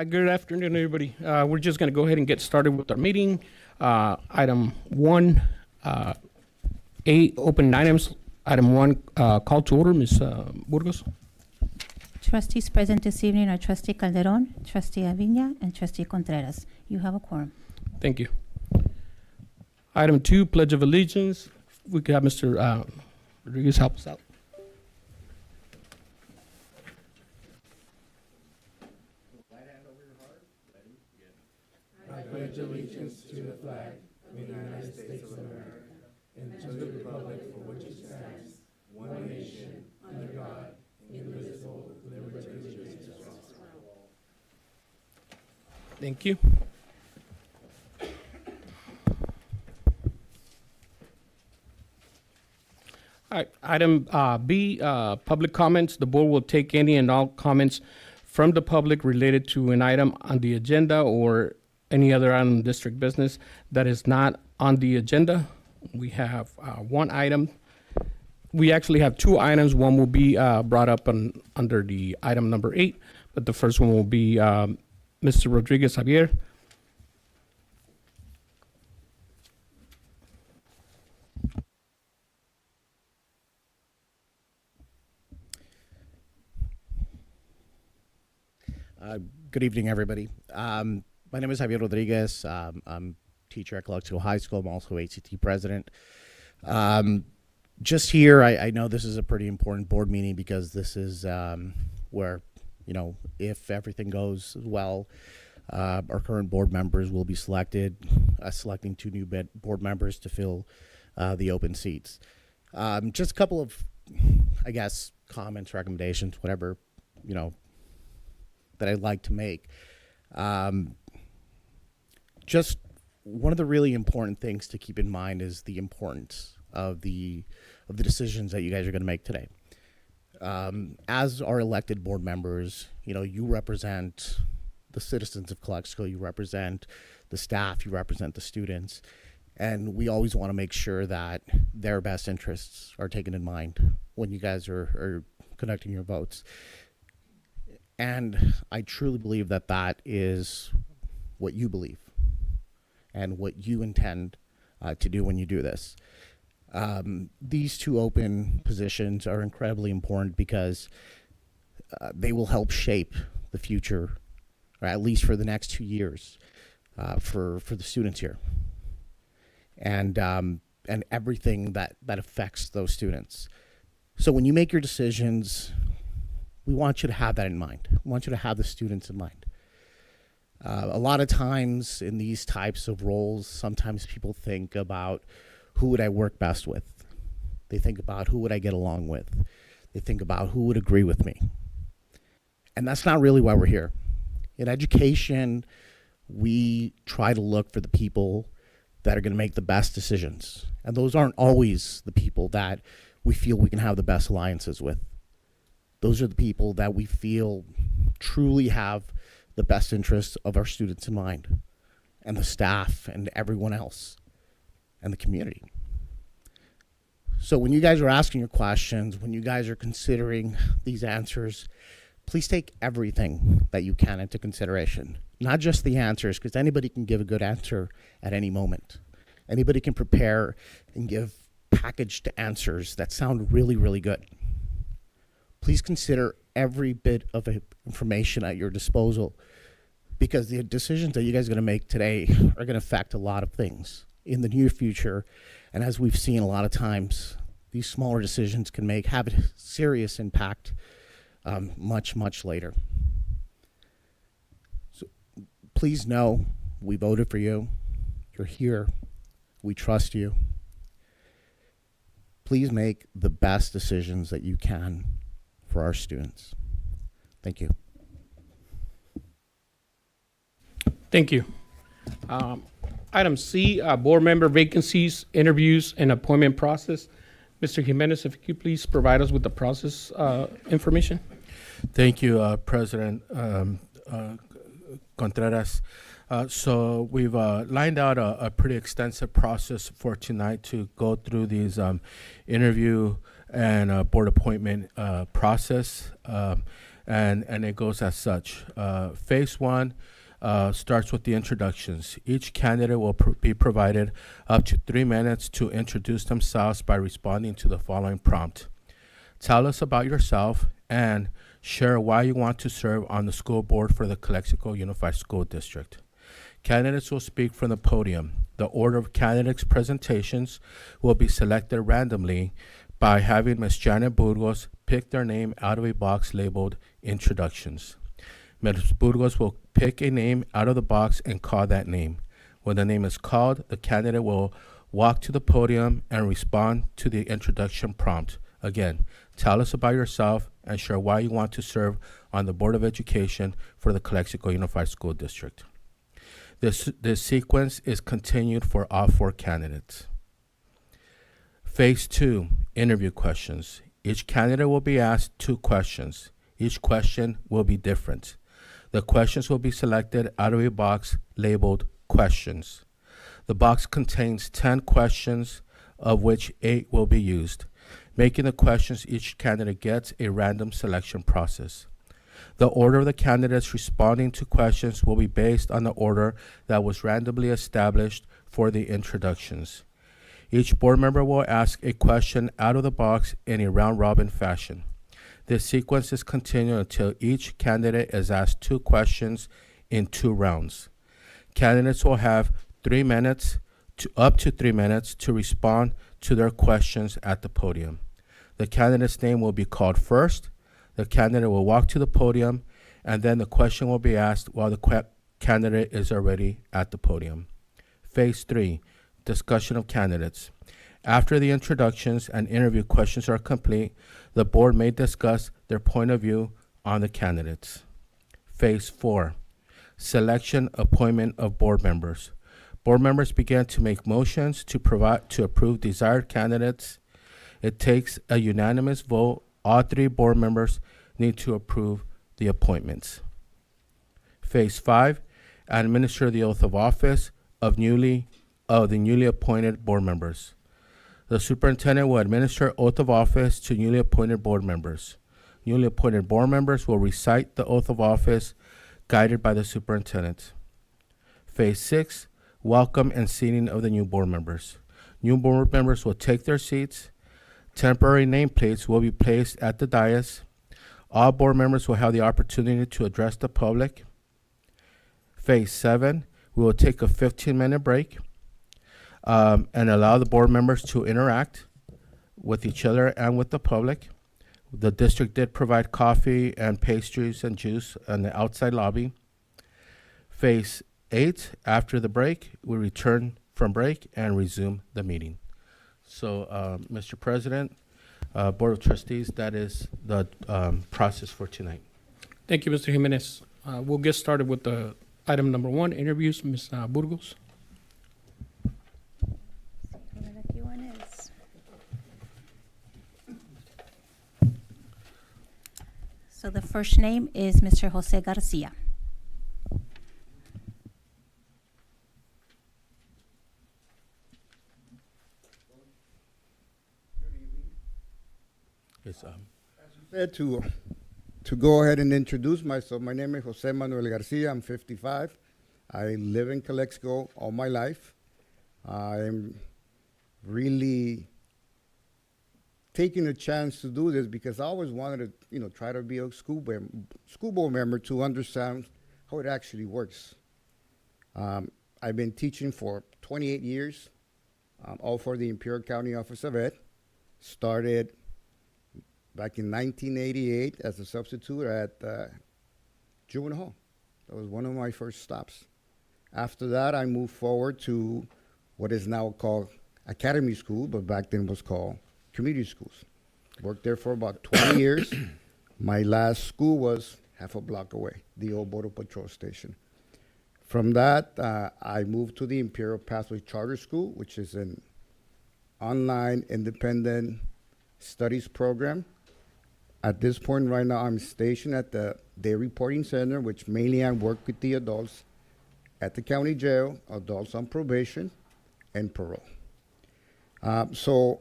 Good afternoon, everybody. We're just going to go ahead and get started with our meeting. Item 1, 8 open items. Item 1, call to order, Ms. Burgos. Trustees present this evening are Trustee Calderon, Trustee Avina, and Trustee Contreras. You have a quorum. Thank you. Item 2, Pledge of Allegiance. We could have Mr. Rodriguez help us out. I pledge allegiance to the flag of the United States of America and to the republic for which it stands, one nation, under God, indivisible, with liberty and justice for all. Thank you. All right, item B, public comments. The board will take any and all comments from the public related to an item on the agenda or any other item in district business that is not on the agenda. We have one item. We actually have 2 items. One will be brought up under the item number 8, but the first one will be Mr. Rodriguez Javier. Good evening, everybody. My name is Javier Rodriguez. I'm teacher at Calexico High School. I'm also ACT president. Just here, I know this is a pretty important board meeting because this is where, if everything goes well, our current board members will be selected, selecting 2 new board members to fill the open seats. Just a couple of, comments, recommendations, whatever, that I'd like to make. Just one of the really important things to keep in mind is the importance of the decisions that you guys are going to make today. As our elected board members, you represent the citizens of Calexico, you represent the staff, you represent the students, and we always want to make sure that their best interests are taken in mind when you guys are conducting your votes. And I truly believe that that is what you believe and what you intend to do when you do this. These 2 open positions are incredibly important because they will help shape the future, or at least for the next 2 years, for the students here, and everything that affects those students. So when you make your decisions, we want you to have that in mind. We want you to have the students in mind. A lot of times in these types of roles, sometimes people think about who would I work best with. They think about who would I get along with. They think about who would agree with me. And that's not really why we're here. In education, we try to look for the people that are going to make the best decisions. And those aren't always the people that we feel we can have the best alliances with. Those are the people that we feel truly have the best interests of our students in mind, and the staff, and everyone else, and the community. So when you guys are asking your questions, when you guys are considering these answers, please take everything that you can into consideration. Not just the answers, because anybody can give a good answer at any moment. Anybody can prepare and give packaged answers that sound really, really good. Please consider every bit of information at your disposal, because the decisions that you guys are going to make today are going to affect a lot of things in the near future. And as we've seen a lot of times, these smaller decisions can have a serious impact much, much later. So please know we voted for you. You're here. We trust you. Please make the best decisions that you can for our students. Thank you. Thank you. Item C, board member vacancies, interviews, and appointment process. Mr. Jimenez, if you could please provide us with the process information. Thank you, President Contreras. So we've lined out a pretty extensive process for tonight to go through these interview and board appointment process. and it goes as such. Phase one starts with the introductions. Each candidate will be provided up to 3 minutes to introduce themselves by responding to the following prompt. Tell us about yourself and share why you want to serve on the school board for the Calexico Unified School District. Candidates will speak from the podium. The order of candidates' presentations will be selected randomly by having Ms. Janet Burgos pick their name out of a box labeled Introductions. Ms. Burgos will pick a name out of the box and call that name. When the name is called, the candidate will walk to the podium and respond to the introduction prompt. Again, tell us about yourself and share why you want to serve on the Board of Education for the Calexico Unified School District. This sequence is continued for all 4 candidates. Phase 2, interview questions. Each candidate will be asked 2 questions. Each question will be different. The questions will be selected out of a box labeled Questions. The box contains 10 questions, of which 8 will be used. Making the questions each candidate gets a random selection process. The order of the candidates responding to questions will be based on the order that was randomly established for the introductions. Each board member will ask a question out of the box in a round-robin fashion. This sequence is continued until each candidate is asked 2 questions in 2 rounds. Candidates will have 3 minutes up to 3 minutes to respond to their questions at the podium. The candidate's name will be called first. The candidate will walk to the podium, and then the question will be asked while the candidate is already at the podium. Phase 3, discussion of candidates. After the introductions and interview questions are complete, the board may discuss their point of view on the candidates. Phase 4, selection, appointment of board members. Board members begin to make motions to approve desired candidates. It takes a unanimous vote. All 3 board members need to approve the appointments. Phase 5, administer the oath of office of the newly appointed board members. The superintendent will administer oath of office to newly appointed board members. Newly appointed board members will recite the oath of office guided by the superintendent. Phase 6, welcome and seating of the new board members. New board members will take their seats. Temporary nameplates will be placed at the dais. All board members will have the opportunity to address the public. Phase 7, we will take a 15-minute break and allow the board members to interact with each other and with the public. The district did provide coffee and pastries and juice in the outside lobby. Phase 8, after the break, we return from break and resume the meeting. So, Mr. President, Board of Trustees, that is the process for tonight. Thank you, Mr. Jimenez. We'll get started with the item number 1, interviews. Ms. Burgos. So the first name is Mr. Jose Garcia. Yes, Said to go ahead and introduce myself. My name is Jose Manuel Garcia. I'm 55. I live in Calexico all my life. I'm really taking a chance to do this because I always wanted to, try to be a school board member to understand how it actually works. I've been teaching for 28 years, all for the Imperial County Office of Ed. Started back in 1988 as a substitute at Juvenile Hall. That was one of my first stops. After that, I moved forward to what is now called Academy School, but back then was called Community Schools. Worked there for about 20 years. My last school was half a block away, the old Border Patrol Station. From that, I moved to the Imperial Pathway Charter School, which is an online independent studies program. At this point right now, I'm stationed at the Day Reporting Center, which mainly I work with the adults at the county jail, adults on probation, and parole. So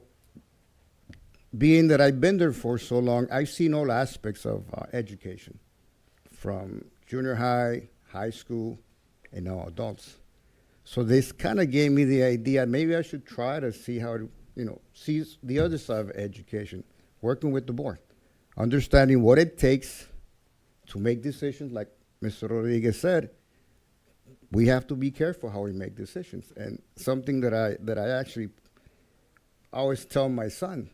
being that I've been there for so long, I've seen all aspects of education, from junior high, high school, and now adults. So this kind of gave me the idea, maybe I should try to see how to, see the other side of education, working with the board, understanding what it takes to make decisions. Like Mr. Rodriguez said, we have to be careful how we make decisions. And something that I actually always tell my son,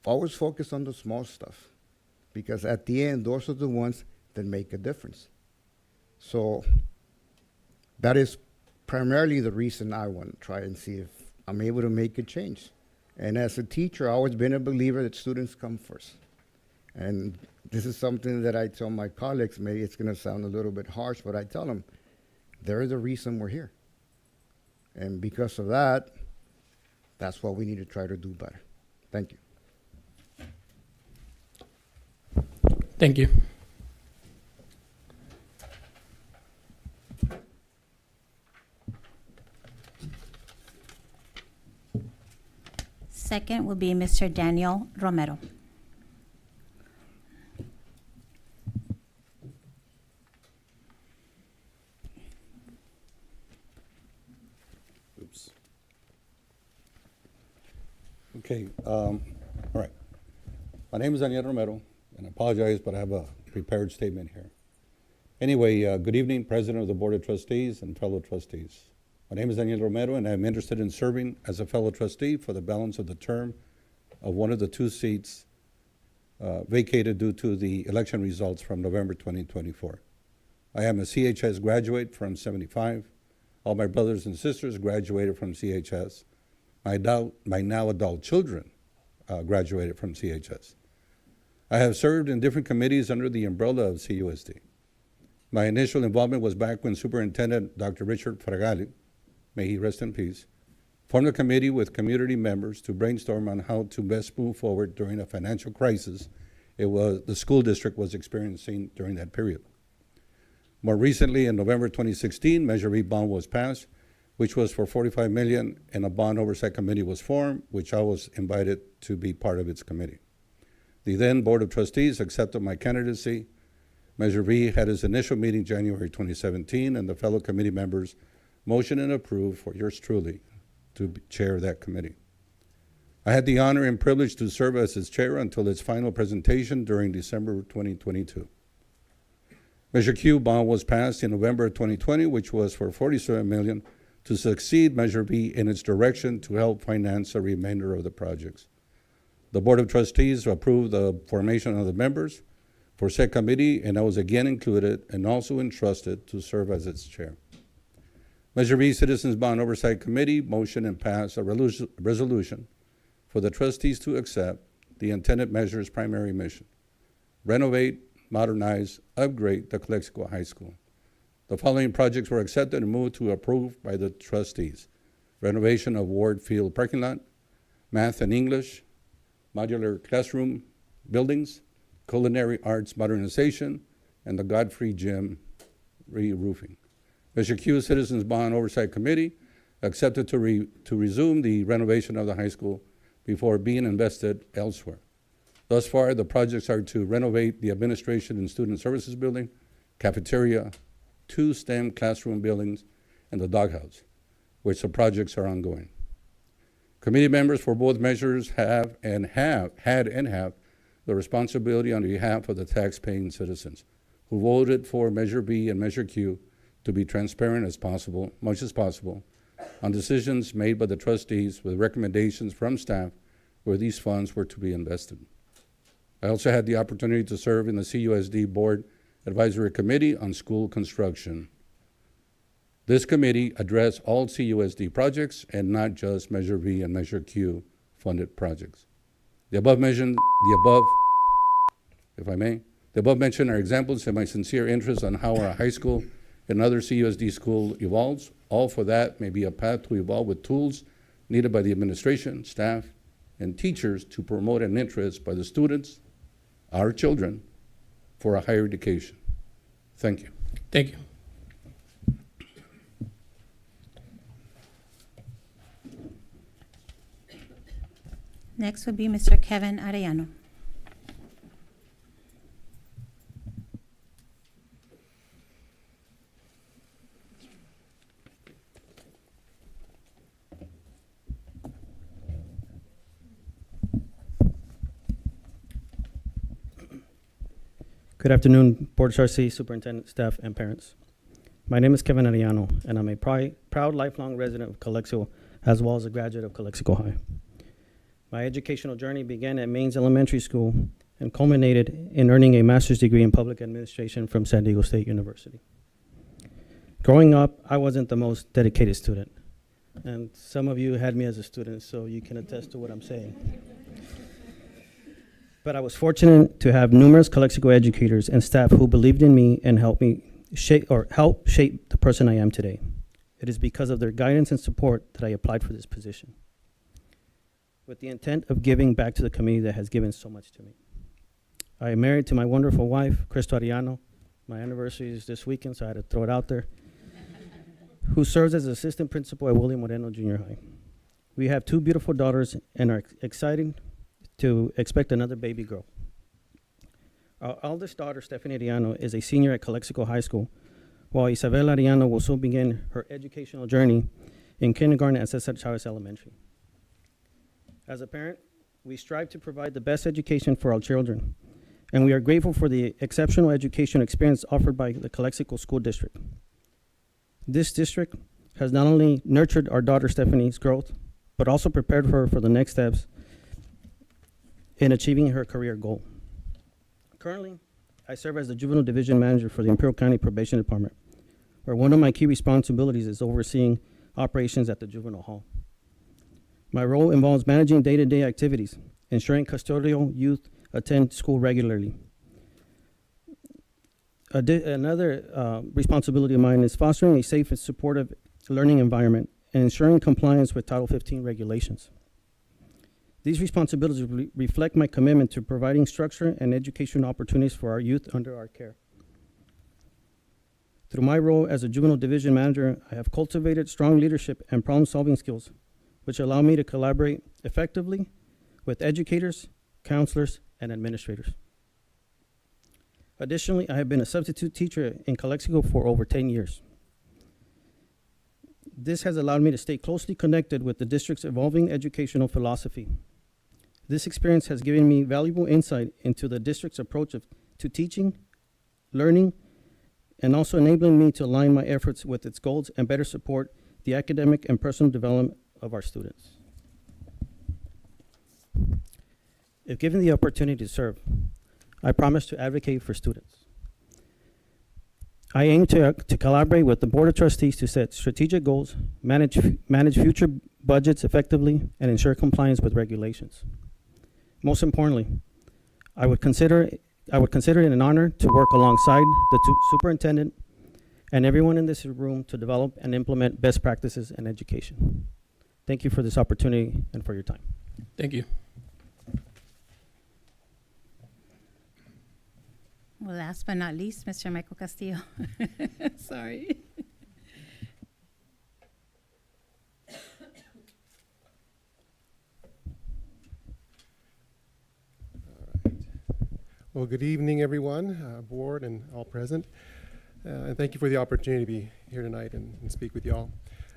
always focus on the small stuff, because at the end, those are the ones that make a difference. So that is primarily the reason I want to try and see if I'm able to make a change. And as a teacher, I've always been a believer that students come first. And this is something that I tell my colleagues. Maybe it's going to sound a little bit harsh, but I tell them, they're the reason we're here. And because of that, that's what we need to try to do better. Thank you. Thank you. Second will be Mr. Daniel Romero. Oops. Okay, all right. My name is Daniel Romero, and I apologize, but I have a prepared statement here. Anyway, good evening, President of the Board of Trustees and fellow trustees. My name is Daniel Romero, and I'm interested in serving as a fellow trustee for the balance of the term of one of the two seats vacated due to the election results from November 2024. I am a CHS graduate from 75. All my brothers and sisters graduated from CHS. My now adult children graduated from CHS. I have served in different committees under the umbrella of CUSD. My initial involvement was back when Superintendent Dr. Richard Fragali, may he rest in peace, formed a committee with community members to brainstorm on how to best move forward during a financial crisis the school district was experiencing during that period. More recently, in November 2016, Measure B bond was passed, which was for $45 million, and a bond oversight committee was formed, which I was invited to be part of its committee. The then Board of Trustees accepted my candidacy. Measure B had its initial meeting January 2017, and the fellow committee members motioned and approved for yours truly to chair that committee. I had the honor and privilege to serve as its chair until its final presentation during December 2022. Measure Q bond was passed in November 2020, which was for $47 million to succeed Measure B in its direction to help finance the remainder of the projects. The Board of Trustees approved the formation of the members for said committee, and I was again included and also entrusted to serve as its chair. Measure B Citizens Bond Oversight Committee motioned and passed a resolution for the trustees to accept the intended measure's primary mission: renovate, modernize, upgrade the Calexico High School. The following projects were accepted and moved to approve by the trustees: renovation of Ward Field parking lot, math and English, modular classroom buildings, culinary arts modernization, and the Godfrey Gym re-roofing. Measure Q Citizens Bond Oversight Committee accepted to resume the renovation of the high school before being invested elsewhere. Thus far, the projects are to renovate the Administration and Student Services Building, cafeteria, 2 STEM classroom buildings, and the doghouse, which the projects are ongoing. Committee members for both measures had and have the responsibility on behalf of the tax-paying citizens who voted for Measure B and Measure Q to be transparent as possible, much as possible, on decisions made by the trustees with recommendations from staff where these funds were to be invested. I also had the opportunity to serve in the CUSD Board Advisory Committee on School Construction. This committee addressed all CUSD projects and not just Measure B and Measure Q funded projects. The above mentioned are examples of my sincere interest on how our high school and other CUSD school evolves. All for that may be a path to evolve with tools needed by the administration, staff, and teachers to promote an interest by the students, our children, for a higher education. Thank you. Thank you. Next would be Mr. Kevin Arellano. Good afternoon, Board of Trustees, Superintendent, staff, and parents. My name is Kevin Arellano, and I'm a proud lifelong resident of Calexico, as well as a graduate of Calexico High. My educational journey began at Mains Elementary School and culminated in earning a master's degree in public administration from San Diego State University. Growing up, I wasn't the most dedicated student, and some of you had me as a student, so you can attest to what I'm saying. But I was fortunate to have numerous Calexico educators and staff who believed in me and helped shape the person I am today. It is because of their guidance and support that I applied for this position, with the intent of giving back to the community that has given so much to me. I am married to my wonderful wife, Cristo Arellano. My anniversary is this weekend, so I had to throw it out there, who serves as assistant principal at William Moreno Junior High. We have 2 beautiful daughters and are excited to expect another baby girl. Our eldest daughter, Stephanie Arellano, is a senior at Calexico High School, while Isabel Arellano will soon begin her educational journey in kindergarten at Cesar Chavez Elementary. As a parent, we strive to provide the best education for our children, and we are grateful for the exceptional education experience offered by the Calexico School District. This district has not only nurtured our daughter Stephanie's growth, but also prepared her for the next steps in achieving her career goal. Currently, I serve as the Juvenile Division Manager for the Imperial County Probation Department, where one of my key responsibilities is overseeing operations at the Juvenile Hall. My role involves managing day-to-day activities, ensuring custodial youth attend school regularly. Another responsibility of mine is fostering a safe and supportive learning environment and ensuring compliance with Title 15 regulations. These responsibilities reflect my commitment to providing structure and education opportunities for our youth under our care. Through my role as a Juvenile Division Manager, I have cultivated strong leadership and problem-solving skills, which allow me to collaborate effectively with educators, counselors, and administrators. Additionally, I have been a substitute teacher in Calexico for over 10 years. This has allowed me to stay closely connected with the district's evolving educational philosophy. This experience has given me valuable insight into the district's approach to teaching, learning, and also enabling me to align my efforts with its goals and better support the academic and personal development of our students. If given the opportunity to serve, I promise to advocate for students. I aim to collaborate with the Board of Trustees to set strategic goals, manage future budgets effectively, and ensure compliance with regulations. Most importantly, I would consider it an honor to work alongside the superintendent and everyone in this room to develop and implement best practices in education. Thank you for this opportunity and for your time. Thank you. Well, last but not least, Mr. Michael Castillo. Sorry. Well, good evening, everyone, board and all present. And thank you for the opportunity to be here tonight and speak with you all.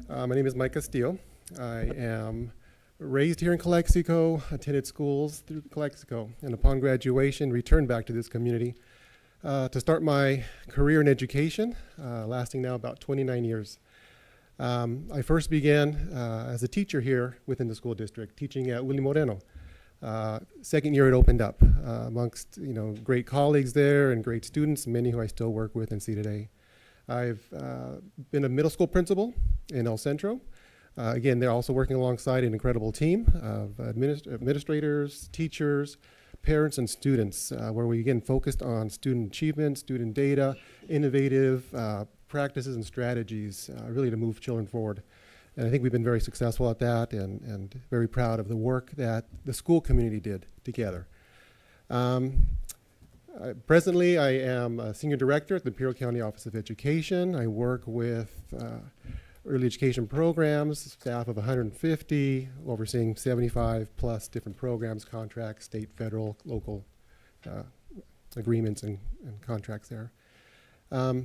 My name is Mike Castillo. I am raised here in Calexico, attended schools through Calexico, and upon graduation, returned back to this community to start my career in education, lasting now about 29 years. I first began as a teacher here within the school district, teaching at William Moreno. Second year it opened up amongst great colleagues there and great students, many who I still work with and see today. I've been a middle school principal in El Centro. Again, they're also working alongside an incredible team of administrators, teachers, parents, and students, where we again focused on student achievement, student data, innovative practices and strategies, really to move children forward. And I think we've been very successful at that and very proud of the work that the school community did together. Presently, I am a senior director at the Imperial County Office of Education. I work with early education programs, staff of 150, overseeing 75 plus different programs, contracts, state, federal, local agreements and contracts there. At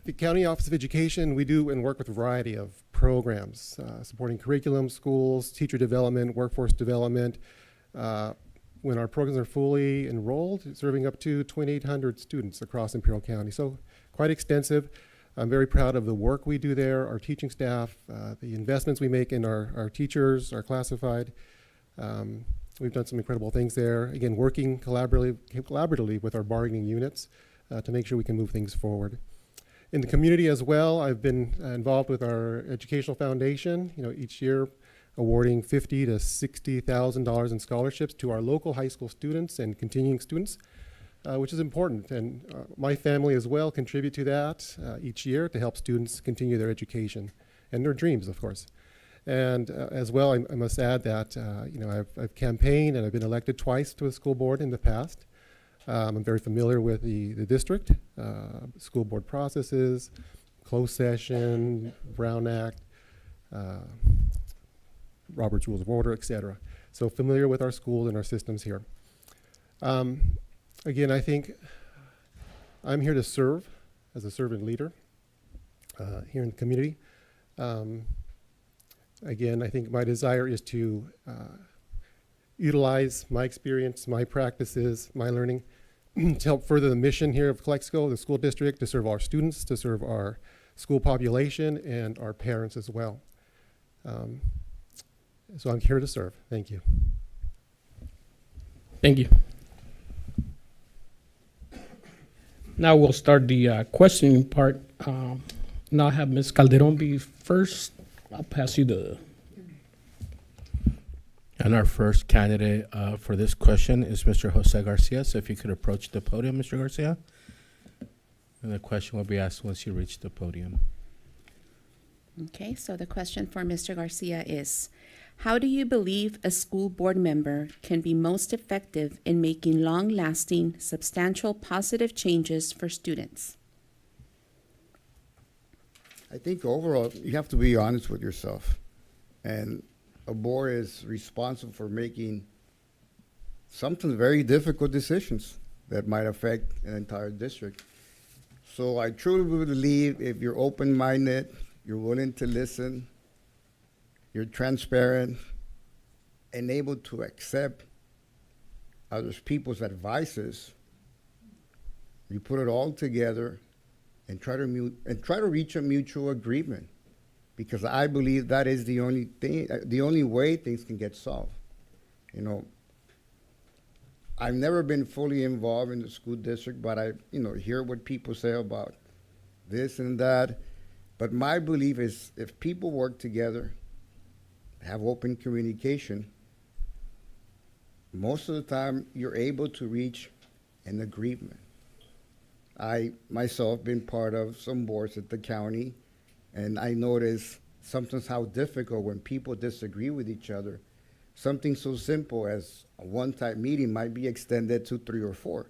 the County Office of Education, we do and work with a variety of programs, supporting curriculum, schools, teacher development, workforce development. When our programs are fully enrolled, serving up to 2,800 students across Imperial County. So quite extensive. I'm very proud of the work we do there, our teaching staff, the investments we make in our teachers, our classified. We've done some incredible things there. Again, working collaboratively with our bargaining units to make sure we can move things forward. In the community as well, I've been involved with our educational foundation, each year awarding $50,000 to $60,000 in scholarships to our local high school students and continuing students, which is important. And my family as well contribute to that each year to help students continue their education and their dreams, of course. And as well, I must add that I've campaigned and I've been elected twice to a school board in the past. I'm very familiar with the district, school board processes, closed session, Brown Act, Robert's Rules of Order, etc. So familiar with our schools and our systems here. Again, I think I'm here to serve as a servant leader here in the community. Again, I think my desire is to utilize my experience, my practices, my learning to help further the mission here of Calexico, the school district, to serve our students, to serve our school population and our parents as well. So I'm here to serve. Thank you. Thank you. Now we'll start the questioning part. Now I have Ms. Calderon be first. I'll pass you the... And our first candidate for this question is Mr. Jose Garcia. So if you could approach the podium, Mr. Garcia. And the question will be asked once you reach the podium. Okay, so the question for Mr. Garcia is, how do you believe a school board member can be most effective in making long-lasting, substantial positive changes for students? I think overall, you have to be honest with yourself. And a board is responsible for making sometimes very difficult decisions that might affect an entire district. So I truly believe if you're open-minded, you're willing to listen, you're transparent, and able to accept other people's advices, you put it all together and try to reach a mutual agreement, because I believe that is the only thing, the only way things can get solved. I've never been fully involved in the school district, but I hear what people say about this and that. But my belief is if people work together, have open communication, most of the time you're able to reach an agreement. I myself been part of some boards at the county, and I notice sometimes how difficult when people disagree with each other. Something so simple as a one-time meeting might be extended to 3 or 4.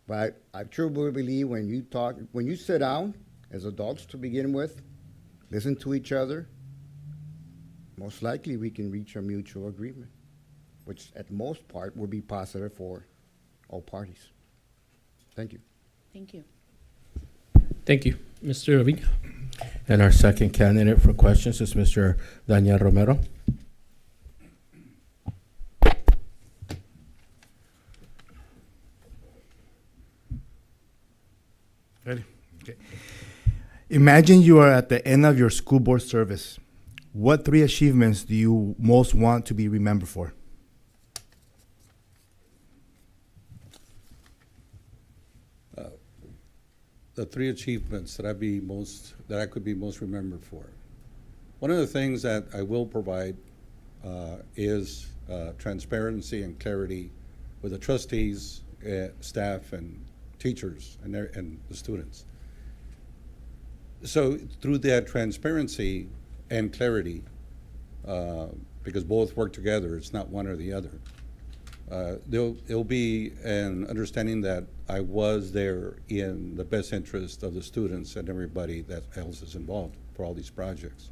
But I truly believe when you sit down as adults to begin with, listen to each other, most likely we can reach a mutual agreement, which at most part would be positive for all parties. Thank you. Thank you. Thank you. Mr. Avila. And our second candidate for questions is Mr. Daniel Romero. Ready? Okay. Imagine you are at the end of your school board service. What 3 achievements do you most want to be remembered for? The 3 achievements that I could be most remembered for. One of the things that I will provide is transparency and clarity with the trustees, staff, and teachers and the students. So through that transparency and clarity, because both work together, it's not one or the other, There'll be an understanding that I was there in the best interest of the students and everybody that else is involved for all these projects.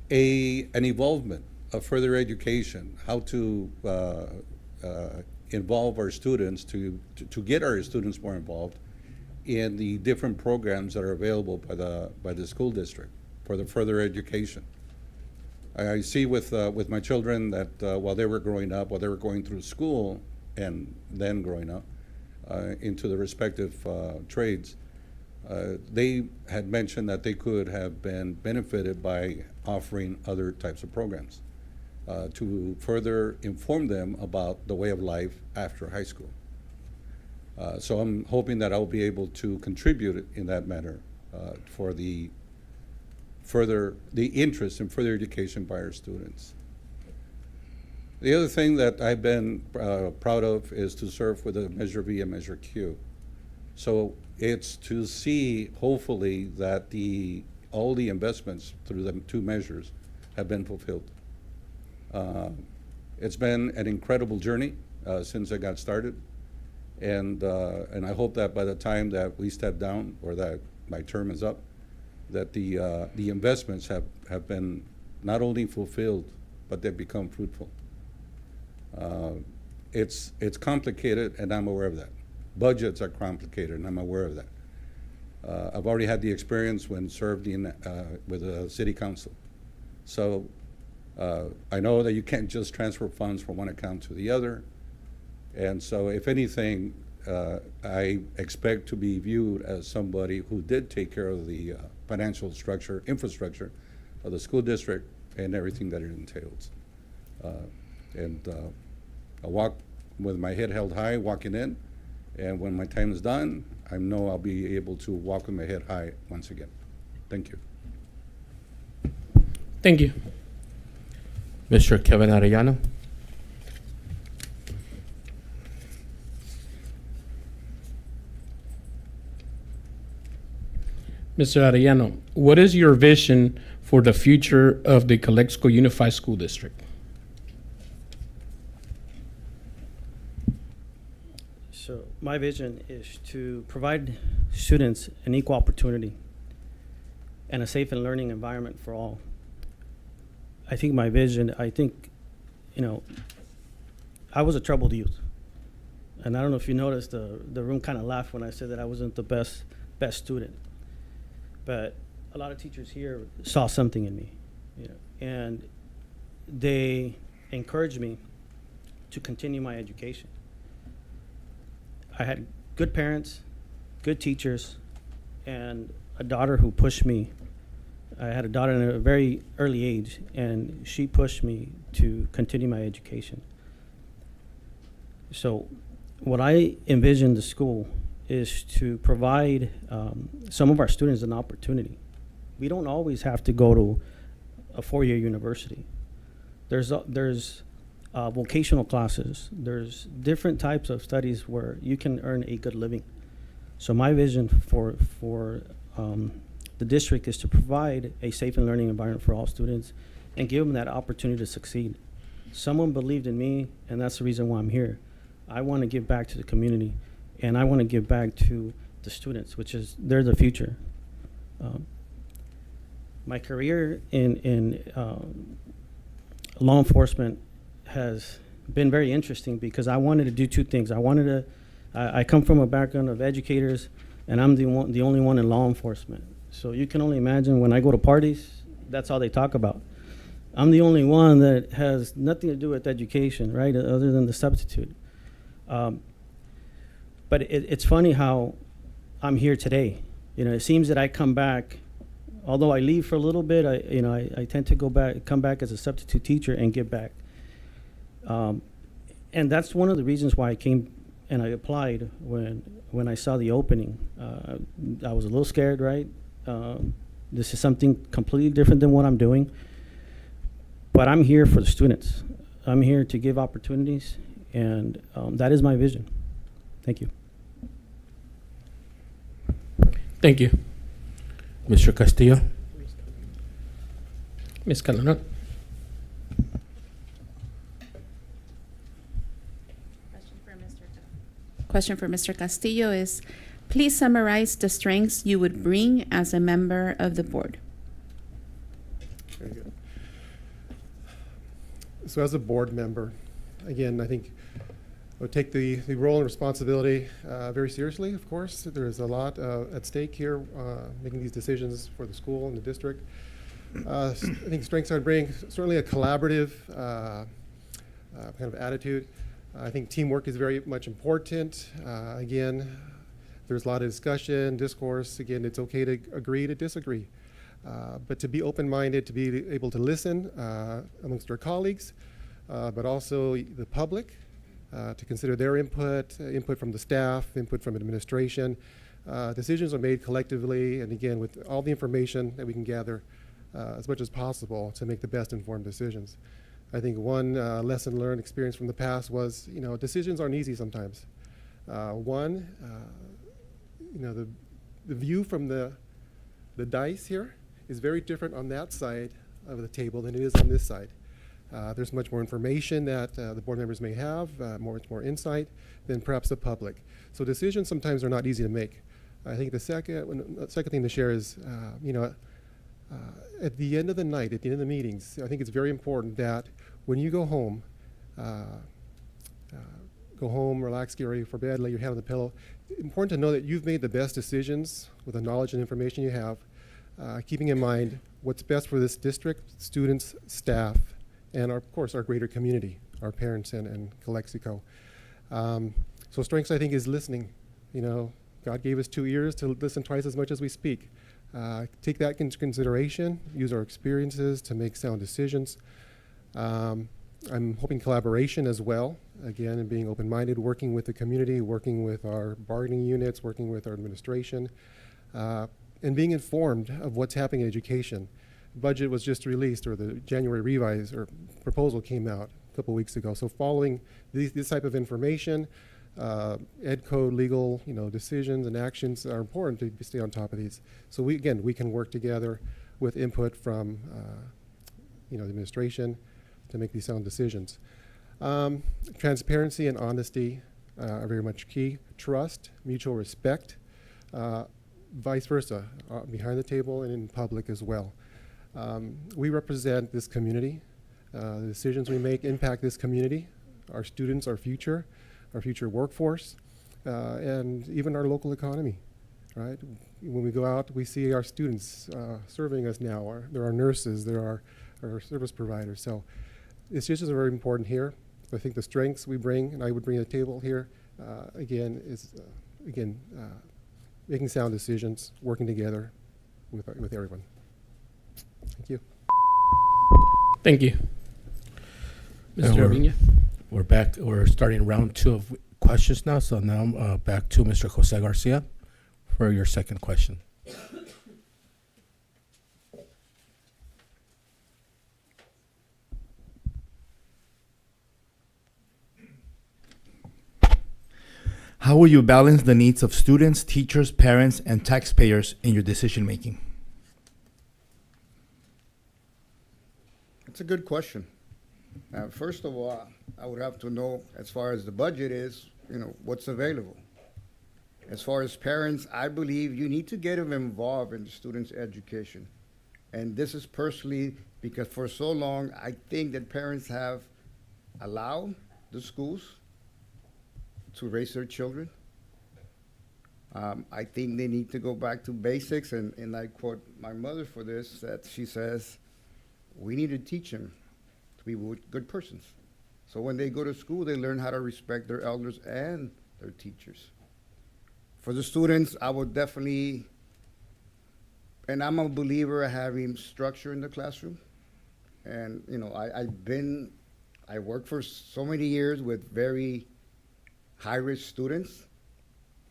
An involvement of further education, how to involve our students, to get our students more involved in the different programs that are available by the school district for the further education. I see with my children that while they were growing up, while they were going through school and then growing up into the respective trades, they had mentioned that they could have been benefited by offering other types of programs to further inform them about the way of life after high school. So I'm hoping that I'll be able to contribute in that manner for the interest in further education by our students. The other thing that I've been proud of is to serve with a Measure V and Measure Q. So it's to see, hopefully, that all the investments through the two measures have been fulfilled. It's been an incredible journey since I got started, and I hope that by the time that we step down or that my term is up, that the investments have been not only fulfilled, but they've become fruitful. It's complicated, and I'm aware of that. Budgets are complicated, and I'm aware of that. I've already had the experience when served with the city council. So I know that you can't just transfer funds from one account to the other. And so if anything, I expect to be viewed as somebody who did take care of the financial structure, infrastructure of the school district and everything that it entails. I walk with my head held high walking in, and when my time is done, I know I'll be able to walk with my head high once again. Thank you. Thank you. Mr. Kevin Arellano. Mr. Arellano, what is your vision for the future of the Calexico Unified School District? So my vision is to provide students an equal opportunity and a safe and learning environment for all. I think my vision, I was a troubled youth. And I don't know if you noticed, the room kind of laughed when I said that I wasn't the best student. But a lot of teachers here saw something in me, and they encouraged me to continue my education. I had good parents, good teachers, and a daughter who pushed me. I had a daughter in a very early age, and she pushed me to continue my education. So what I envision the school is to provide some of our students an opportunity. We don't always have to go to a four-year university. There's vocational classes. There's different types of studies where you can earn a good living. So my vision for the district is to provide a safe and learning environment for all students and give them that opportunity to succeed. Someone believed in me, and that's the reason why I'm here. I want to give back to the community, and I want to give back to the students, which is, they're the future. My career in law enforcement has been very interesting because I wanted to do two things. I come from a background of educators, and I'm the only one in law enforcement. So you can only imagine when I go to parties, that's all they talk about. I'm the only one that has nothing to do with education, right, other than the substitute. But it's funny how I'm here today. It seems that I come back, although I leave for a little bit, I tend to come back as a substitute teacher and give back. And that's one of the reasons why I came and I applied when I saw the opening. I was a little scared, right? This is something completely different than what I'm doing. But I'm here for the students. I'm here to give opportunities, and that is my vision. Thank you. Thank you. Mr. Castillo. Ms. Calderon. Question for Mr. Castillo is, please summarize the strengths you would bring as a member of the board. Very good. So as a board member, again, I think I would take the role and responsibility very seriously, of course. There's a lot at stake here, making these decisions for the school and the district. I think strengths I would bring, certainly a collaborative kind of attitude. I think teamwork is very much important. Again, there's a lot of discussion, discourse. Again, it's okay to agree to disagree. But to be open-minded, to be able to listen amongst our colleagues, but also the public, to consider their input, input from the staff, input from administration. Decisions are made collectively, and again, with all the information that we can gather as much as possible to make the best informed decisions. I think one lesson learned experience from the past was, decisions aren't easy sometimes. The view from the dice here is very different on that side of the table than it is on this side. There's much more information that the board members may have, much more insight than perhaps the public. So decisions sometimes are not easy to make. I think the second thing to share is, at the end of the night, at the end of the meetings, I think it's very important that when you go home, relax, get ready for bed, lay your head on the pillow. It's important to know that you've made the best decisions with the knowledge and information you have, keeping in mind what's best for this district, students, staff, and of course our greater community, our parents and Calexico. So strengths, I think, is listening. God gave us 2 ears to listen twice as much as we speak. Take that into consideration, use our experiences to make sound decisions. I'm hoping collaboration as well, again, and being open-minded, working with the community, working with our bargaining units, working with our administration, and being informed of what's happening in education. Budget was just released, or the January revise or proposal came out a couple weeks ago. So following this type of information, ed code, legal, decisions and actions are important to stay on top of these. So we can work together with input from, the administration to make these sound decisions. Transparency and honesty are very much key. Trust, mutual respect, vice versa, behind the table and in public as well. We represent this community. The decisions we make impact this community, our students, our future workforce, and even our local economy, right? When we go out, we see our students serving us now. There are nurses, there are service providers. So decisions are very important here. I think the strengths we bring, and I would bring to the table here, is making sound decisions, working together with everyone. Thank you. Thank you. And Mr. Aviña? We're back. We're starting round 2 of questions now. So now back to Mr. Jose Garcia for your second question. How will you balance the needs of students, teachers, parents, and taxpayers in your decision making? It's a good question. First of all, I would have to know, as far as the budget is, what's available. As far as parents, I believe you need to get them involved in the students' education. And this is personally because for so long, I think that parents have allowed the schools to raise their children. I think they need to go back to basics, and I quote my mother for this, that she says, we need to teach them to be good persons. So when they go to school, they learn how to respect their elders and their teachers. For the students, I would definitely, and I'm a believer of having structure in the classroom. And, I worked for so many years with very high-risk students,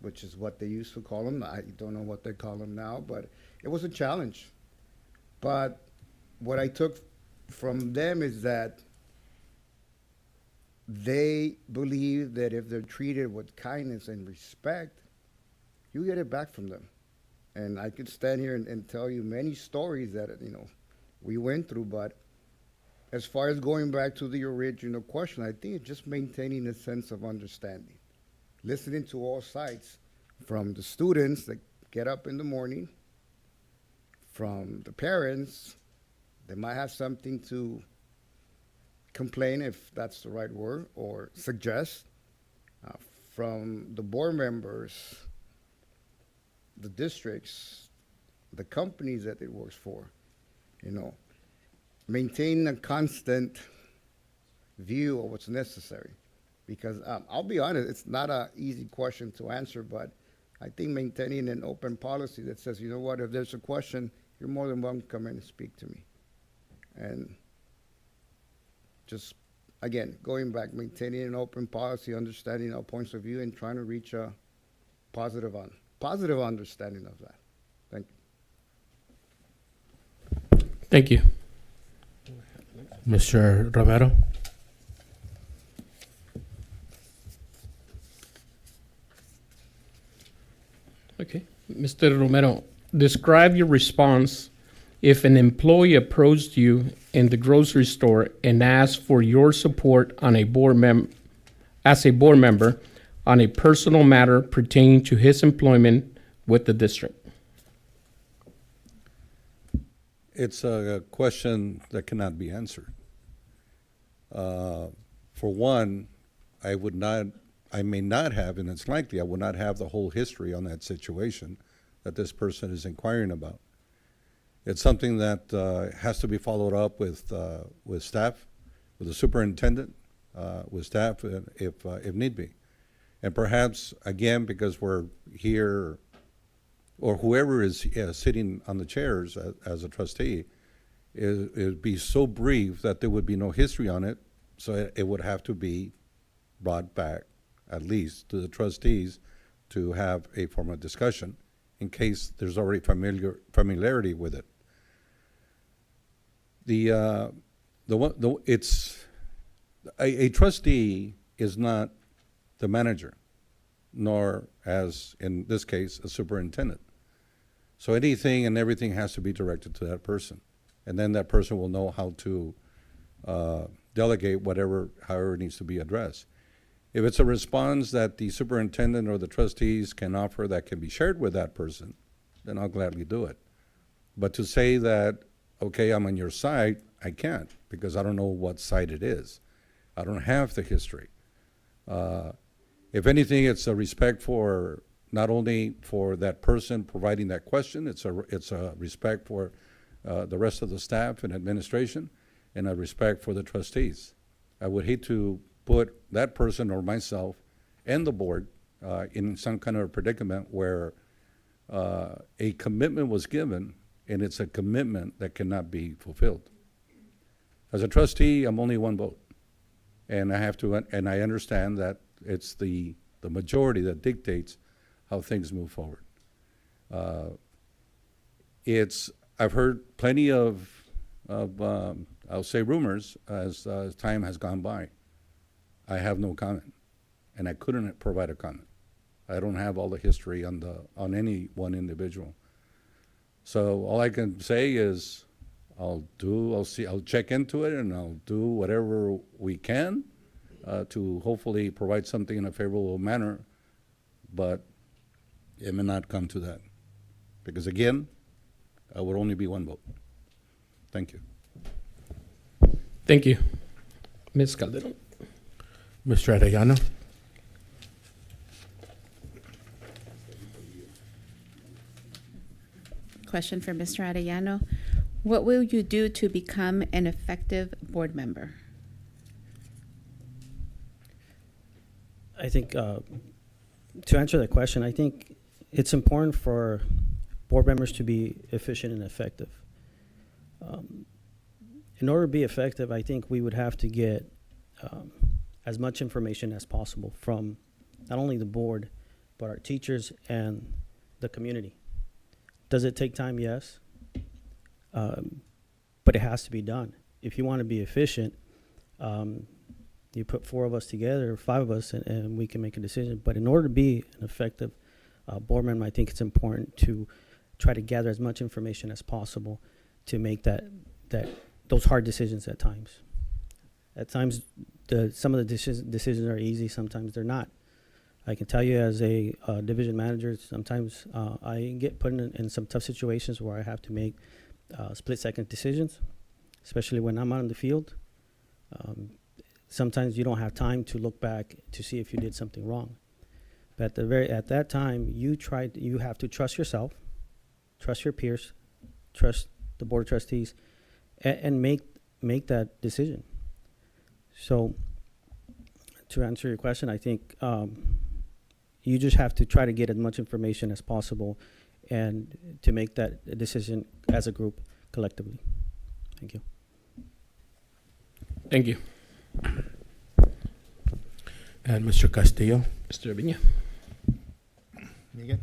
which is what they used to call them. I don't know what they call them now, but it was a challenge. But what I took from them is that they believe that if they're treated with kindness and respect, you get it back from them. And I could stand here and tell you many stories that, we went through, but as far as going back to the original question, I think it's just maintaining a sense of understanding. listening to all sides, from the students that get up in the morning, from the parents, they might have something to complain, if that's the right word, or suggest, from the board members, the districts, the companies that it works for, you know. Maintain a constant view of what's necessary. Because I'll be honest, it's not an easy question to answer, but I think maintaining an open policy that says, you know what, if there's a question, you're more than welcome to come in and speak to me. And just, again, going back, maintaining an open policy, understanding our points of view, and trying to reach a positive understanding of that. Thank you. Thank you. Mr. Romero? Okay. Mr. Romero, describe your response if an employee approached you in the grocery store and asked for your support on a as a board member on a personal matter pertaining to his employment with the district. It's a question that cannot be answered. For one, I may not have, and it's likely I would not have the whole history on that situation that this person is inquiring about. It's something that has to be followed up with staff, with the superintendent, with staff, if need be. And perhaps, again, because we're here, or whoever is sitting on the chairs as a trustee, it would be so brief that there would be no history on it, so it would have to be brought back, at least, to the trustees to have a formal discussion in case there's already familiarity with it. A trustee is not the manager, nor, as in this case, a superintendent. So anything and everything has to be directed to that person. And then that person will know how to delegate however it needs to be addressed. If it's a response that the superintendent or the trustees can offer that can be shared with that person, then I'll gladly do it. But to say that, okay, I'm on your side, I can't, because I don't know what side it is. I don't have the history. If anything, it's a respect for not only for that person providing that question, it's a respect for the rest of the staff and administration, and a respect for the trustees. I would hate to put that person or myself and the board in some kind of a predicament where a commitment was given and it's a commitment that cannot be fulfilled. As a trustee, I'm only one vote, and I understand that it's the majority that dictates how things move forward. I've heard plenty of I'll say rumors as time has gone by. I have no comment, and I couldn't provide a comment. I don't have all the history on any one individual. So all I can say is I'll check into it, and I'll do whatever we can to hopefully provide something in a favorable manner, but it may not come to that. Because again, I would only be one vote. Thank you. Thank you. Ms. Calderon. Mr. Arellano? Question for Mr. Arellano. What will you do to become an effective board member? I think to answer that question, I think it's important for board members to be efficient and effective. In order to be effective, I think we would have to get as much information as possible from not only the board, but our teachers and the community. Does it take time? Yes. But it has to be done. If you want to be efficient, you put 4 of us together, or 5 of us, and we can make a decision. But in order to be an effective board member, I think it's important to try to gather as much information as possible to make those hard decisions at times. At times, some of the decisions are easy. Sometimes they're not. I can tell you as a division manager, sometimes I get put in some tough situations where I have to make split-second decisions, especially when I'm out in the field. Sometimes you don't have time to look back to see if you did something wrong. But at that time, you have to trust yourself, trust your peers, trust the board of trustees, and make that decision. So, to answer your question, I think you just have to try to get as much information as possible, and to make that decision as a group collectively. Thank you. Thank you. And Mr. Castillo? Mr. Avina. Miguel?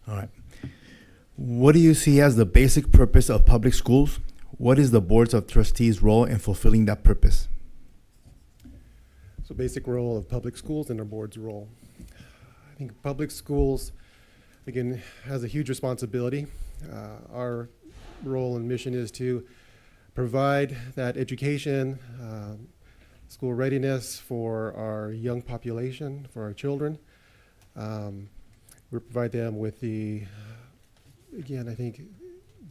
All right. What do you see as the basic purpose of public schools? What is the boards of trustees' role in fulfilling that purpose? So basic role of public schools and our board's role. I think public schools, again, has a huge responsibility. Our role and mission is to provide that education, school readiness for our young population, for our children. We provide them with again, I think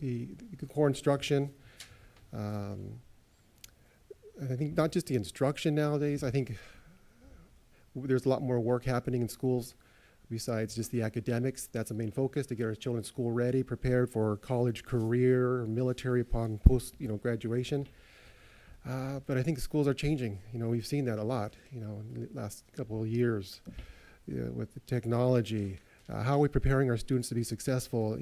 the core instruction. I think not just the instruction nowadays. I think there's a lot more work happening in schools besides just the academics. That's the main focus, to get our children school ready, prepared for college, career, or military upon post, graduation. But I think schools are changing. We've seen that a lot, in the last couple of years with the technology. How are we preparing our students to be successful,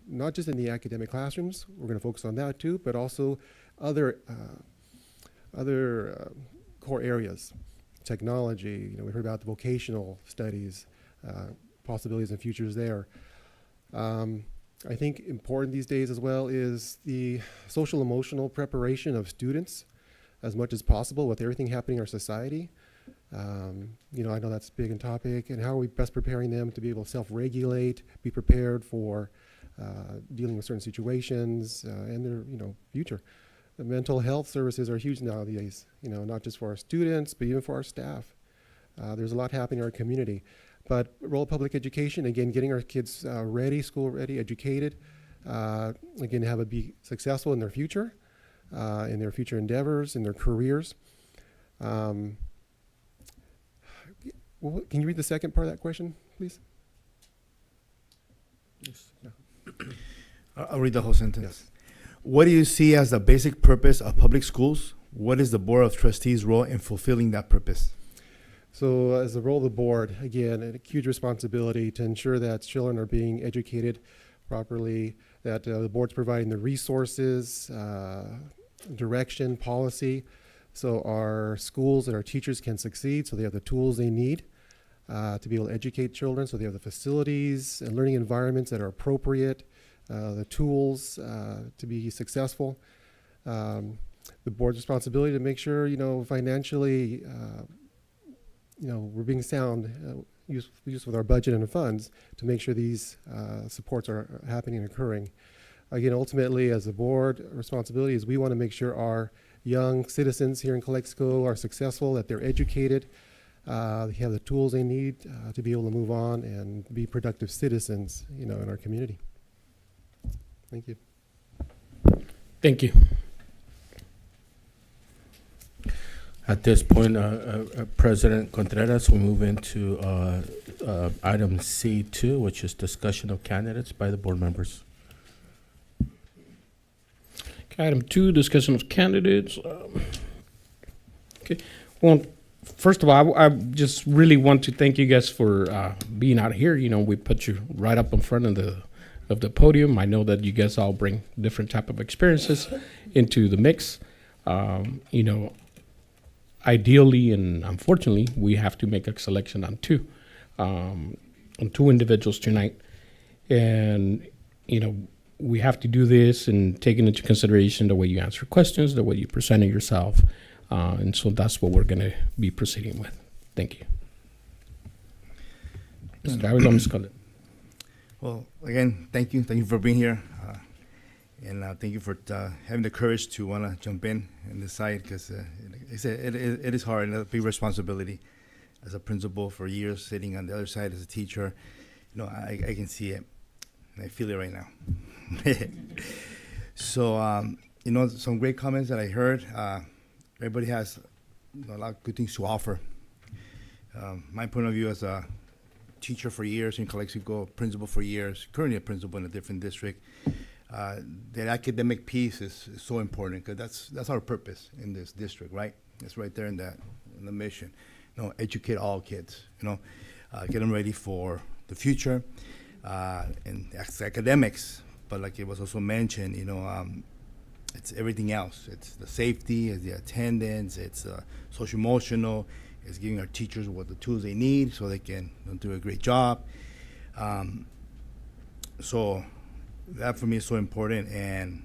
not just in the academic classrooms, we're going to focus on that too, but also other core areas. Technology, we heard about the vocational studies, possibilities and futures there. I think important these days as well is the social emotional preparation of students as much as possible with everything happening in our society. I know that's a big topic, and how are we best preparing them to be able to self-regulate, be prepared for dealing with certain situations and their future. The mental health services are huge nowadays, not just for our students, but even for our staff. There's a lot happening in our community. But role of public education, again, getting our kids ready, school ready, educated, again, be successful in their future endeavors, in their careers. Can you read the second part of that question, please? Yes. No. I'll read the whole sentence. Yes. What do you see as the basic purpose of public schools? What is the board of trustees' role in fulfilling that purpose? So as the role of the board, again, a huge responsibility to ensure that children are being educated properly, that the board's providing the resources, direction, policy, so our schools and our teachers can succeed, so they have the tools they need to be able to educate children, so they have the facilities and learning environments that are appropriate, the tools to be successful. The board's responsibility to make sure, financially, we're being sound, use with our budget and the funds to make sure these supports are happening and occurring. Again, ultimately, as a board, responsibility is we want to make sure our young citizens here in Calexico are successful, that they're educated, they have the tools they need to be able to move on and be productive citizens, in our community. Thank you. Thank you. At this point, President Contreras, we move into item C2, which is discussion of candidates by the board members. Okay, item 2, discussion of candidates. Okay, well, first of all, I just really want to thank you guys for being out here. We put you right up in front of the podium. I know that you guys all bring different type of experiences into the mix. Ideally and unfortunately, we have to make a selection on two individuals tonight. And, we have to do this and taking into consideration the way you answer questions, the way you presented yourself. And so that's what we're going to be proceeding with. Thank you. Mr. Avila, Ms. Calderon. Well, again, thank you. Thank you for being here. And thank you for having the courage to want to jump in this side, because it is hard and a big responsibility. As a principal for years, sitting on the other side as a teacher, I can see it. And I feel it right now. So, some great comments that I heard. Everybody has a lot of good things to offer. My point of view as a teacher for years in Calexico, principal for years, currently a principal in a different district, the academic piece is so important, because that's our purpose in this district, right? It's right there in the mission. Educate all kids, get them ready for the future, and academics. But like it was also mentioned, it's everything else. It's the safety, it's the attendance, it's social emotional, it's giving our teachers what the tools they need so they can do a great job. So that for me is so important, and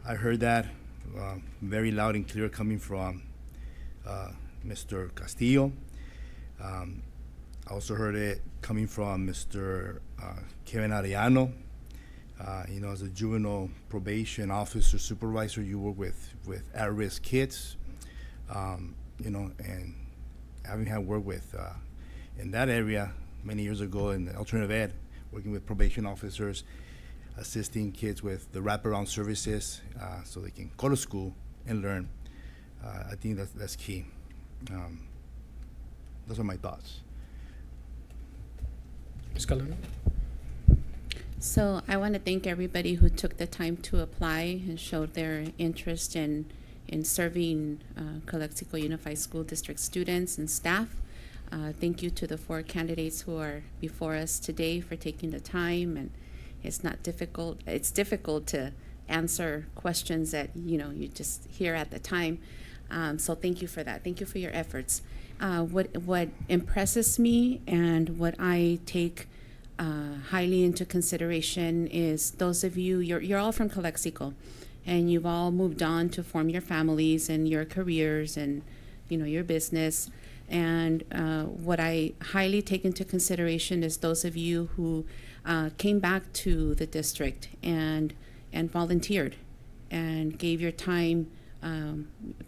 I heard that very loud and clear coming from Mr. Castillo. I also heard it coming from Mr. Kevin Arellano. As a juvenile probation officer supervisor, you work with at-risk kids, and having had work with in that area many years ago in the alternative ed, working with probation officers, assisting kids with the wraparound services so they can go to school and learn. I think that's key. Those are my thoughts. Ms. Calderon? So I want to thank everybody who took the time to apply and showed their interest in serving Calexico Unified School District students and staff. Thank you to the 4 candidates who are before us today for taking the time. And it's not difficult. It's difficult to answer questions that you just hear at the time. So thank you for that. Thank you for your efforts. What impresses me and what I take highly into consideration is those of you, you're all from Calexico, and you've all moved on to form your families and your careers and your business. And what I highly take into consideration is those of you who came back to the district and volunteered and gave your time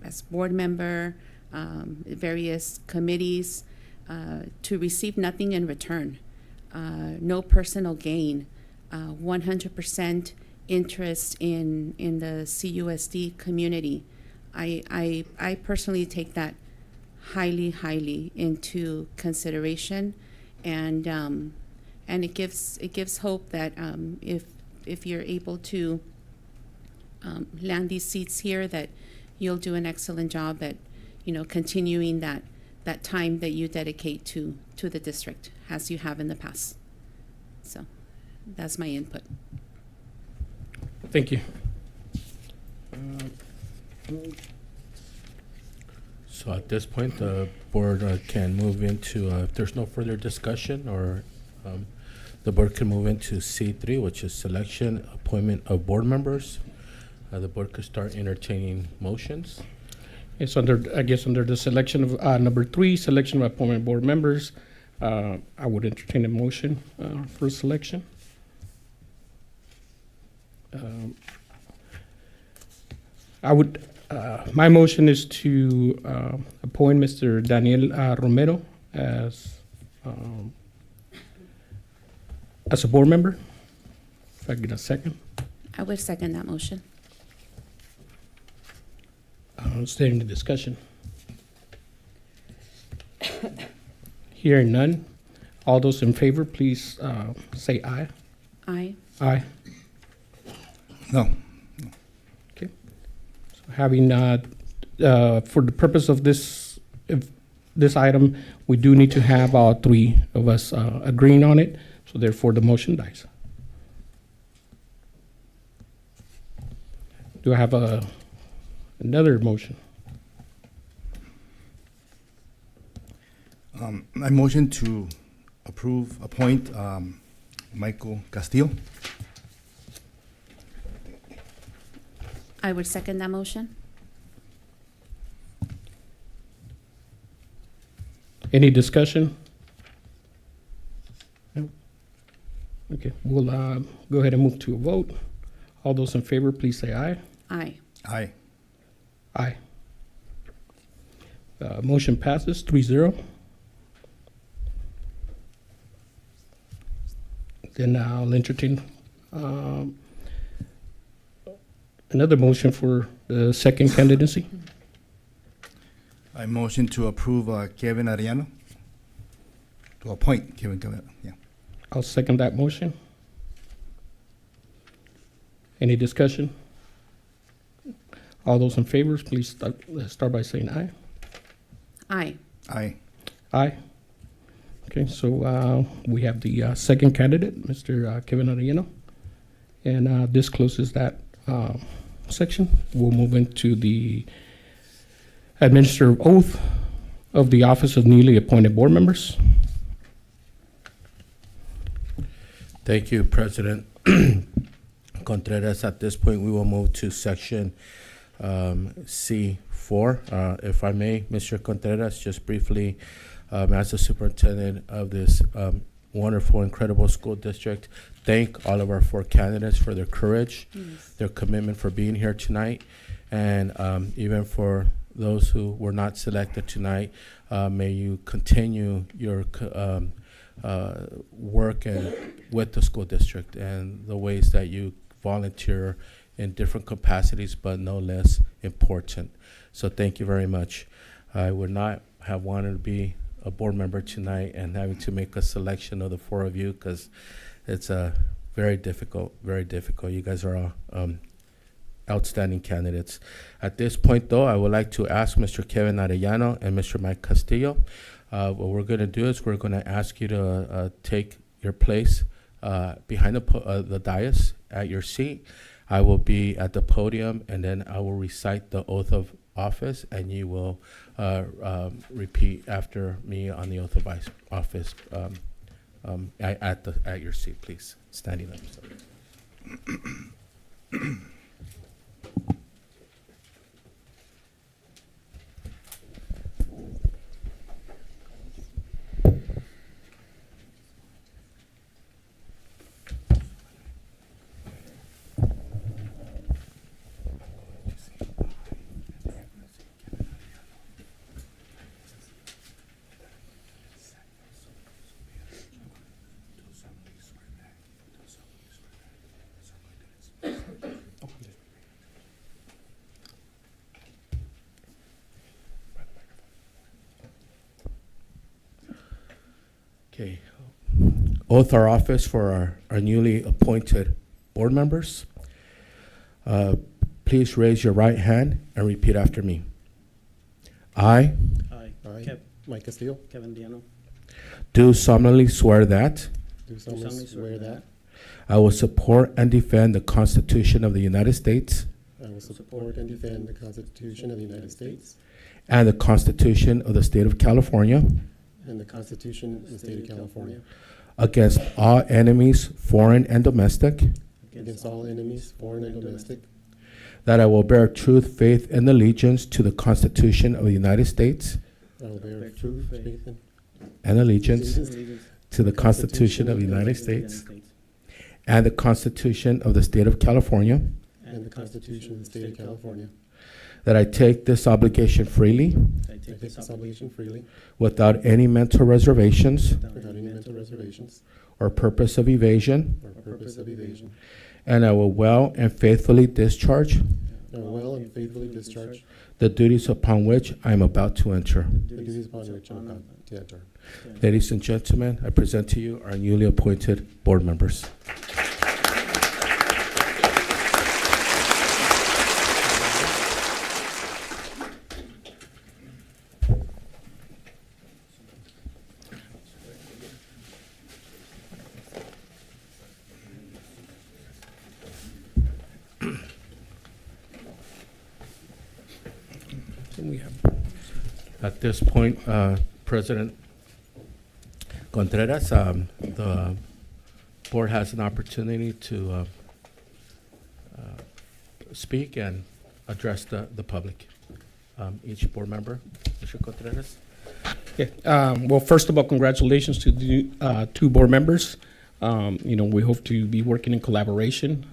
as board member, various committees, to receive nothing in return. No personal gain, 100% interest in the CUSD community. I personally take that highly into consideration, and it gives hope that if you're able to land these seats here, that you'll do an excellent job at continuing that time that you dedicate to the district as you have in the past. So that's my input. Thank you. So at this point, the board can move into, if there's no further discussion, or the board can move into C3, which is selection, appointment of board members. The board could start entertaining motions. It's under the selection of number 3, selection of appointment board members. I would entertain a motion for selection. My motion is to appoint Mr. Daniel Romero as a board member. If I get a second. I would second that motion. Stating the discussion. Hearing none. All those in favor, please say aye. Aye. Aye. No. Okay. So having for the purpose of this item, we do need to have all 3 of us agreeing on it. So therefore, the motion dies. Do I have another motion? I motion to appoint Michael Castillo. I would second that motion. Any discussion? No? Okay, we'll go ahead and move to a vote. All those in favor, please say aye. Aye. Aye. Aye. Motion passes 3-0. Then I'll entertain another motion for the second candidacy. I motion to approve Kevin Arellano. To appoint Kevin Arellano, yeah. I'll second that motion. Any discussion? All those in favor, please start by saying aye. Aye. Aye. Aye. Okay, so we have the second candidate, Mr. Kevin Arellano. And this closes that section. We'll move into the administrative oath of the office of newly appointed board members. Thank you, President Contreras. At this point, we will move to section C4. If I may, Mr. Contreras, just briefly, as the superintendent of this wonderful, incredible school district, thank all of our 4 candidates for their courage, their commitment for being here tonight, and even for those who were not selected tonight, may you continue your work and with the school district and the ways that you volunteer in different capacities, but no less important. So thank you very much. I would not have wanted to be a board member tonight and having to make a selection of the 4 of you, because it's very difficult, very difficult. You guys are all outstanding candidates. At this point, though, I would like to ask Mr. Kevin Arellano and Mr. Mike Castillo. What we're going to do is we're going to ask you to take your place behind the dais at your seat. I will be at the podium, and then I will recite the oath of office, and you will repeat after me on the oath of office at your seat, please. Standing up. Okay. Oath of office for our newly appointed board members. Please raise your right hand and repeat after me. I I, Mike Castillo, Kevin Diano. do solemnly swear that do solemnly swear that I will support and defend the Constitution of the United States I will support and defend the Constitution of the United States and the Constitution of the State of California and the Constitution of the State of California against all enemies, foreign and domestic, against all enemies, foreign and domestic, that I will bear truth, faith, and allegiance to the Constitution of the United States I will bear true faith and allegiance allegiance to the Constitution of the United States and the Constitution of the State of California, and the Constitution of the State of California. that I take this obligation freely I take this obligation freely without any mental reservations without any mental reservations or purpose of evasion, or purpose of evasion. and I will well and faithfully discharge I will well and faithfully discharge the duties upon which I am about to enter. the duties upon which I am about to enter. Ladies and gentlemen, I present to you our newly appointed board members. At this point, President Contreras, the board has an opportunity to speak and address the public. Each board member, Mr. Contreras. Okay. Well, first of all, congratulations to the 2 board members. We hope to be working in collaboration,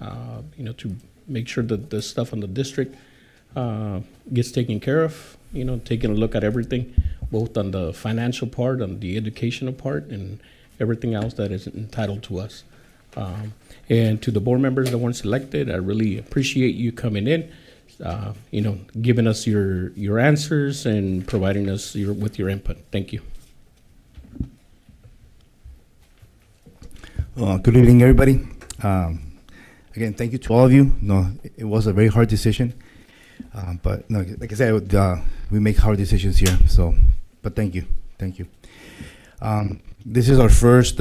to make sure that the stuff on the district gets taken care of, taking a look at everything, both on the financial part, on the educational part, and everything else that is entitled to us. And to the board members that weren't selected, I really appreciate you coming in, giving us your answers and providing us with your input. Thank you. Good evening, everybody. Again, thank you to all of you. No, it was a very hard decision, but no, like I said, we make hard decisions here. So, but thank you. This is our first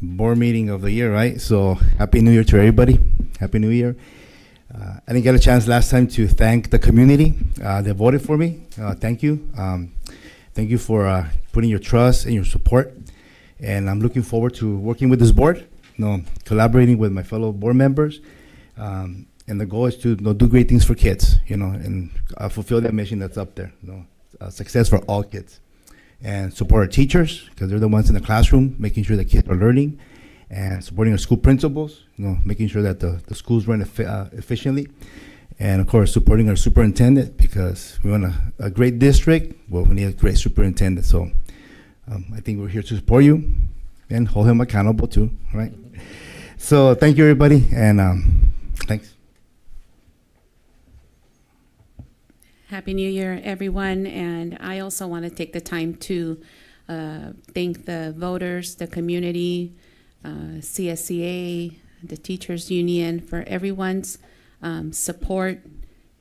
board meeting of the year, right? So, Happy New Year to everybody. Happy New Year. I didn't get a chance last time to thank the community that voted for me. Thank you. Thank you for putting your trust and your support. And I'm looking forward to working with this board, collaborating with my fellow board members. And the goal is to do great things for kids, and fulfill that mission that's up there, success for all kids. And support our teachers, because they're the ones in the classroom, making sure the kids are learning, and supporting our school principals, making sure that the schools run efficiently. And of course, supporting our superintendent, because we want a great district, well, we need a great superintendent. So I think we're here to support you and hold him accountable too, right? So thank you, everybody, and thanks. Happy New Year, everyone. And I also want to take the time to thank the voters, the community, CSCA, the teachers union, for everyone's support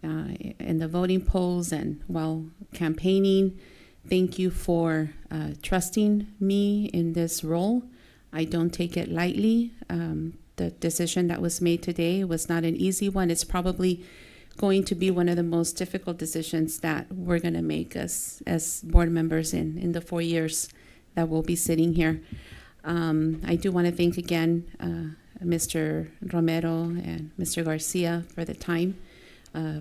in the voting polls and while campaigning. Thank you for trusting me in this role. I don't take it lightly. The decision that was made today was not an easy one. It's probably going to be one of the most difficult decisions that we're going to make as board members in the 4 years that we'll be sitting here. I do want to thank again Mr. Romero and Mr. Garcia for the time,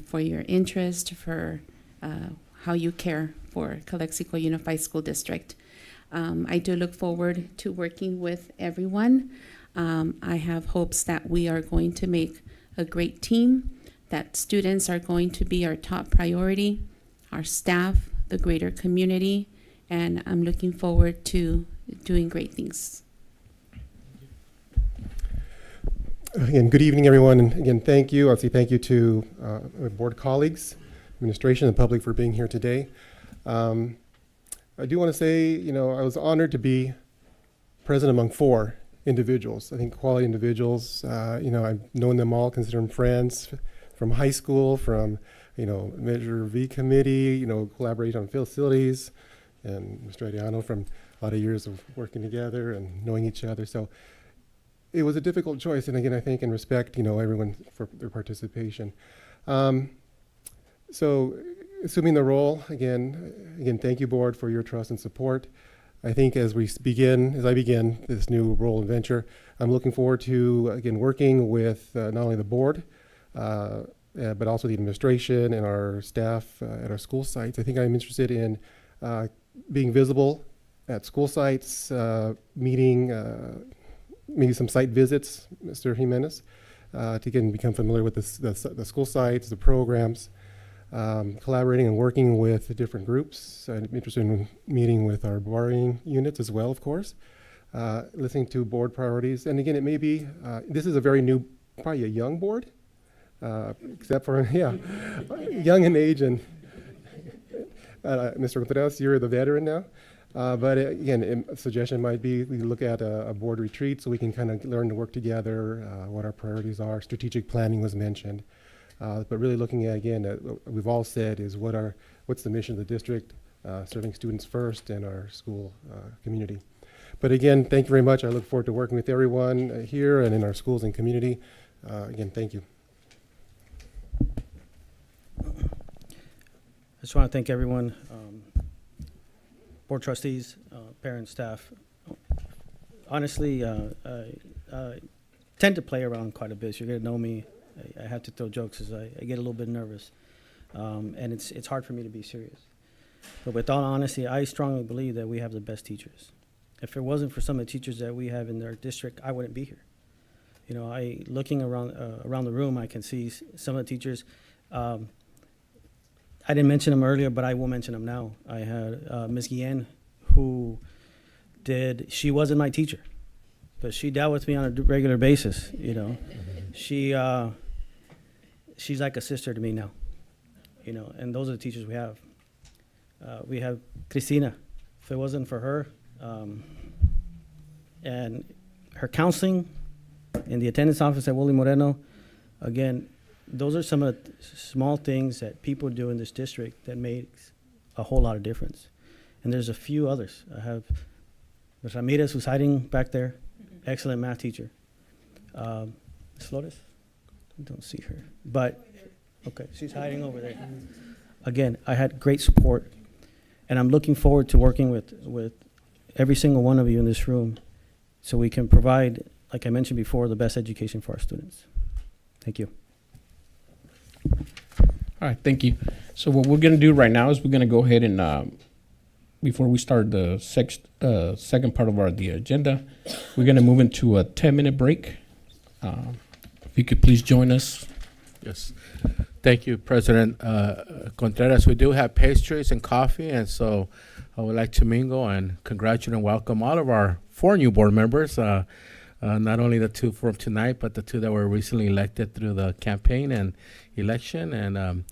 for your interest, for how you care for Calexico Unified School District. I do look forward to working with everyone. I have hopes that we are going to make a great team, that students are going to be our top priority, our staff, the greater community, and I'm looking forward to doing great things. Again, good evening, everyone. And again, thank you. I'll say thank you to my board colleagues, administration, and the public for being here today. I do want to say, I was honored to be present among 4 individuals. I think quality individuals. I've known them all, consider them friends from high school, from Measure V committee, collaboration on facilities, and Mr. Adriano from a lot of years of working together and knowing each other. So it was a difficult choice, and again, I thank and respect everyone for their participation. So assuming the role, again, thank you, board, for your trust and support. I think as I begin this new role and venture, I'm looking forward to, again, working with not only the board, but also the administration and our staff at our school sites. I think I'm interested in being visible at school sites, meeting, maybe some site visits, Mr. Jimenez, to again become familiar with the school sites, the programs, collaborating and working with the different groups. I'm interested in meeting with our bargaining units as well, of course, listening to board priorities. And again, it may be, this is a very new, probably a young board, except for, young in age, and Mr. Contreras, you're the veteran now. But again, a suggestion might be we look at a board retreat so we can kind of learn to work together, what our priorities are. Strategic planning was mentioned. But really looking at, again, what we've all said is what's the mission of the district, serving students first and our school community. But again, thank you very much. I look forward to working with everyone here and in our schools and community. Again, thank you. I just want to thank everyone, board trustees, parents, staff. Honestly, I tend to play around quite a bit. You're going to know me. I have to throw jokes as I get a little bit nervous. And it's hard for me to be serious. But with all honesty, I strongly believe that we have the best teachers. If it wasn't for some of the teachers that we have in our district, I wouldn't be here. You know, looking around the room, I can see some of the teachers. I didn't mention them earlier, but I will mention them now. I had Ms. Guillen, who she wasn't my teacher, but she dealt with me on a regular basis, you know. She's like a sister to me now, you know, and those are the teachers we have. We have Cristina. If it wasn't for her and her counseling in the attendance office at Willie Moreno, again, those are some of the small things that people do in this district that makes a whole lot of difference. And there's a few others. I have Ms. Ramirez, who's hiding back there, excellent math teacher. Ms. Flores, I don't see her, but okay, she's hiding over there. Again, I had great support, and I'm looking forward to working with every single one of you in this room so we can provide, like I mentioned before, the best education for our students. Thank you. All right, thank you. So what we're gonna do right now is we're gonna go ahead and, before we start the second part of the agenda, we're gonna move into a 10-minute break. If you could please join us. Yes. Thank you, President Contreras. We do have pastries and coffee, and so I would like to mingle and congratulate and welcome all of our 4 new board members, not only the 2 from tonight, but the 2 that were recently elected through the campaign and election. And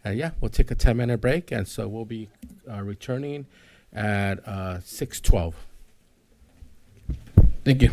yeah, we'll take a 10-minute break, and so we'll be returning at 6:12. Thank you.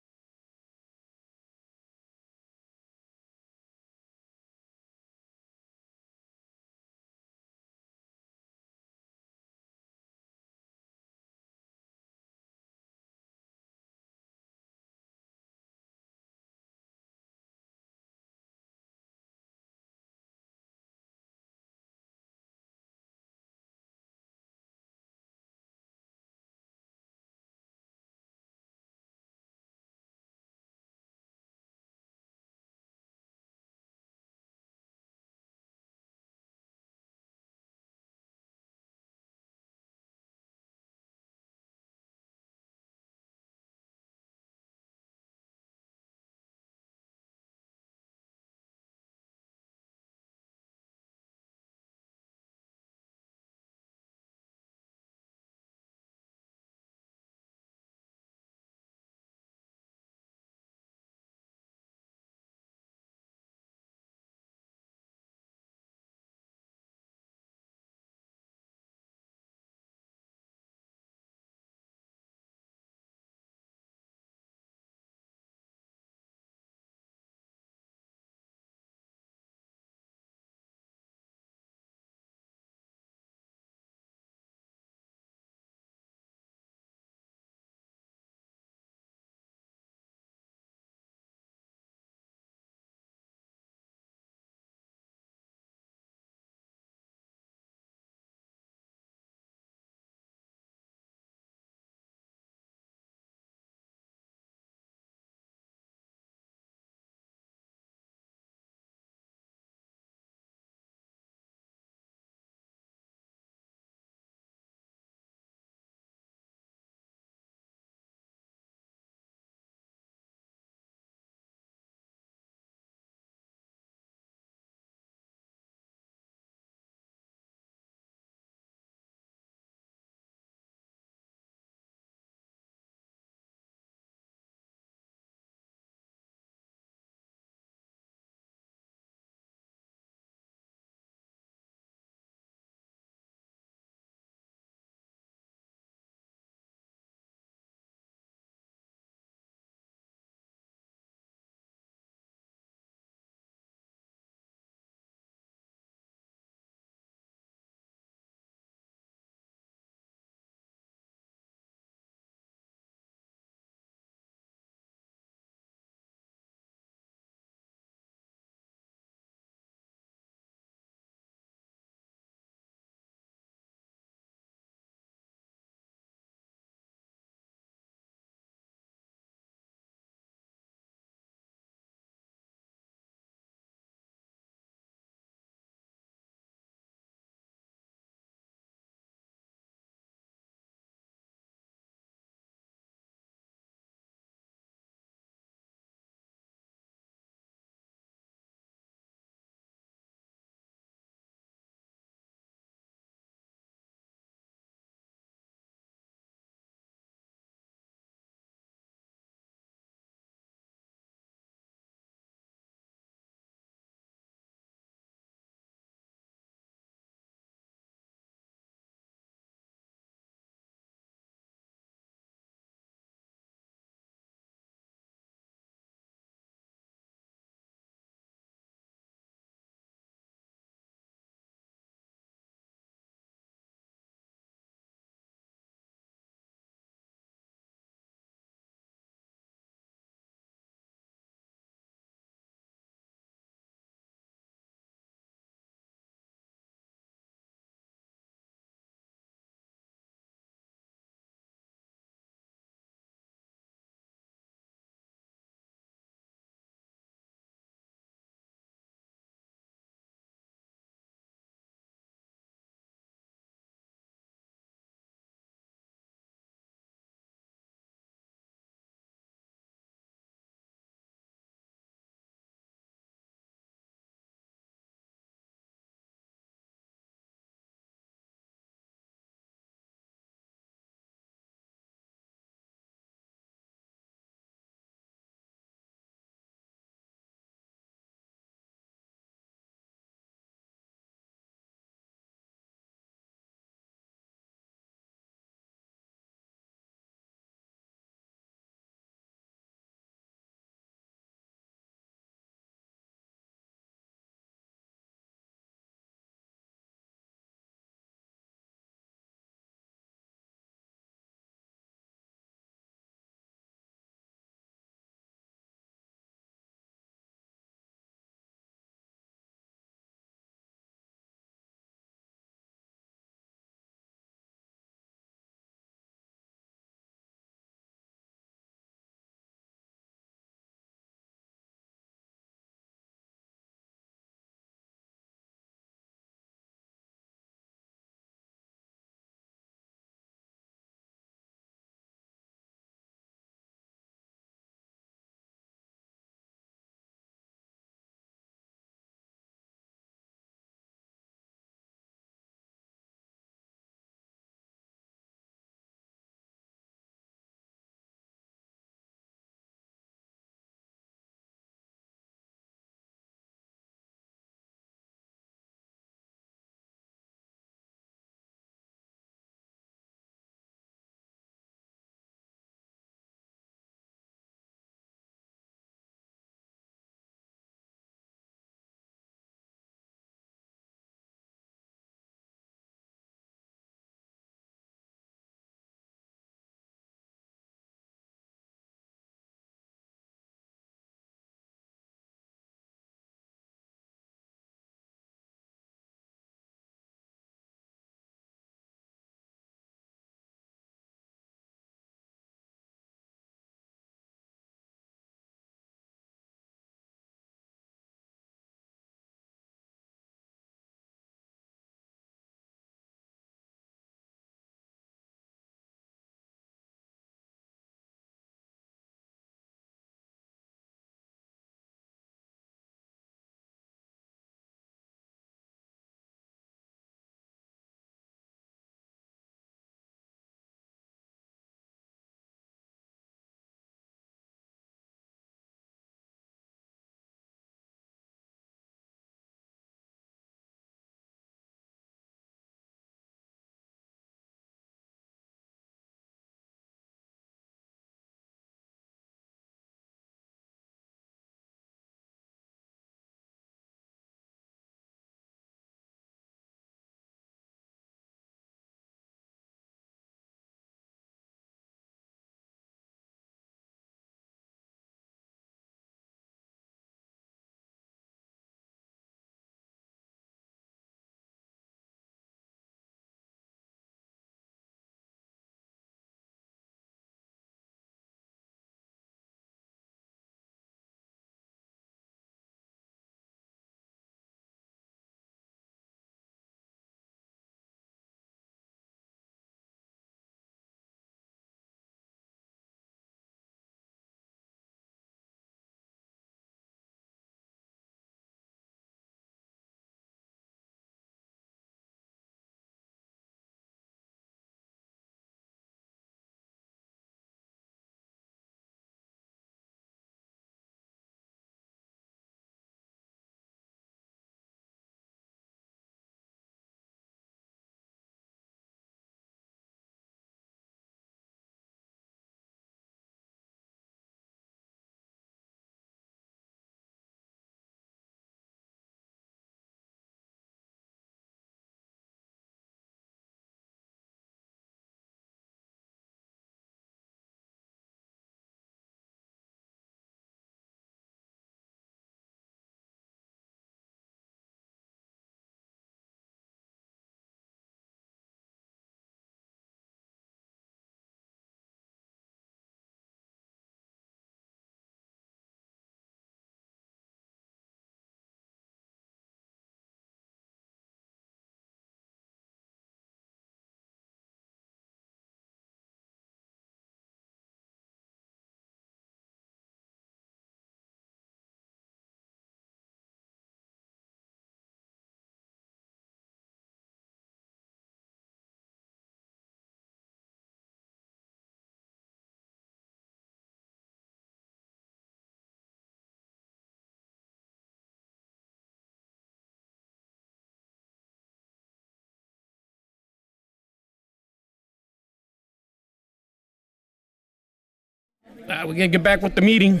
We gotta get back with the meeting.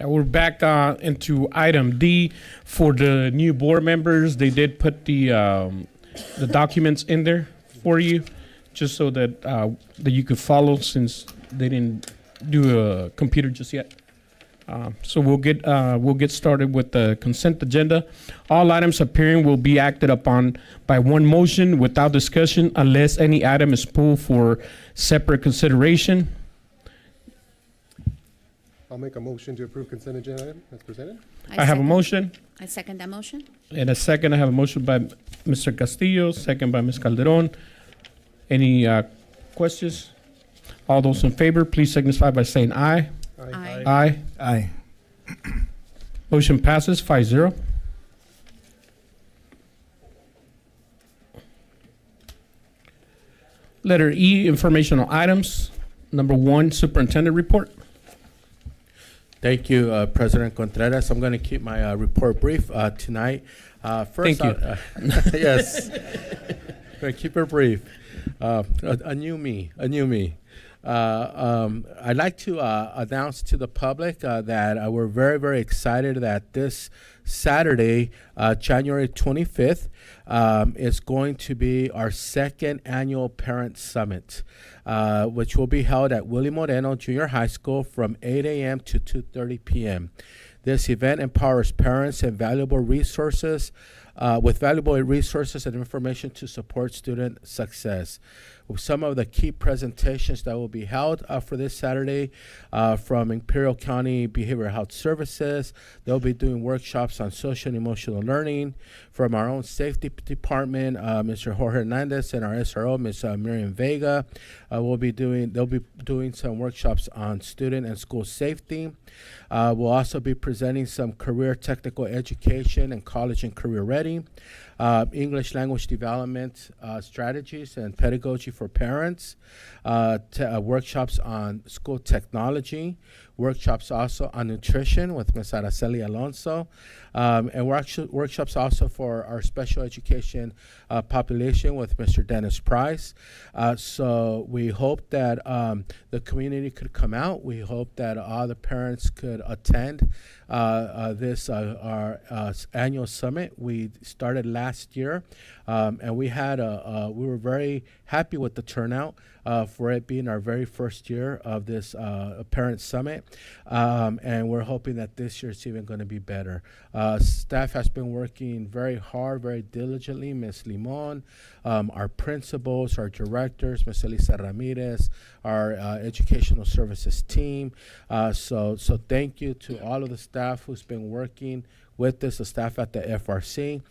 We're back into item D for the new board members. They did put the documents in there for you, just so that that you could follow, since they didn't do a computer just yet. So we'll get started with the consent agenda. All items appearing will be acted upon by one motion without discussion unless any item is pulled for separate consideration. I'll make a motion to approve consent agenda item as presented. I have a motion I second that motion. and a second. I have a motion by Mr. Castillo, second by Ms. Calderon. Any questions? All those in favor, please signify by saying aye. Aye. Aye. Aye. Motion passes 5-0. Letter E, informational items. Number 1, superintendent report. Thank you, President Contreras. I'm going to keep my report brief tonight. First, Thank you. Yes. Going to keep it brief. A new me. I'd like to announce to the public that we're very, very excited that this Saturday, January 25th, is going to be our second annual Parent Summit, which will be held at Willie Moreno Junior High School from 8 a.m. to 2:30 p.m. This event empowers parents and with valuable resources and information to support student success. Some of the key presentations that will be held for this Saturday from Imperial County Behavioral Health Services. They'll be doing workshops on social and emotional learning. From our own safety department, Mr. Jorge Hernandez, and our SRO, Ms. Miriam Vega, they'll be doing some workshops on student and school safety. We'll also be presenting some career technical education and college and career ready, English language development strategies and pedagogy for parents, workshops on school technology, workshops also on nutrition with Ms. Araceli Alonso, and workshops also for our special education population with Mr. Dennis Price. So we hope that the community could come out. We hope that all the parents could attend this our annual summit. We started last year, and we were very happy with the turnout for it being our very first year of this parent summit, and we're hoping that this year it's even going to be better. Staff has been working very hard, very diligently. Ms. Limon, our principals, our directors, Ms. Elisa Ramirez, our educational services team. So thank you to all of the staff who's been working with this, the staff at the FRC.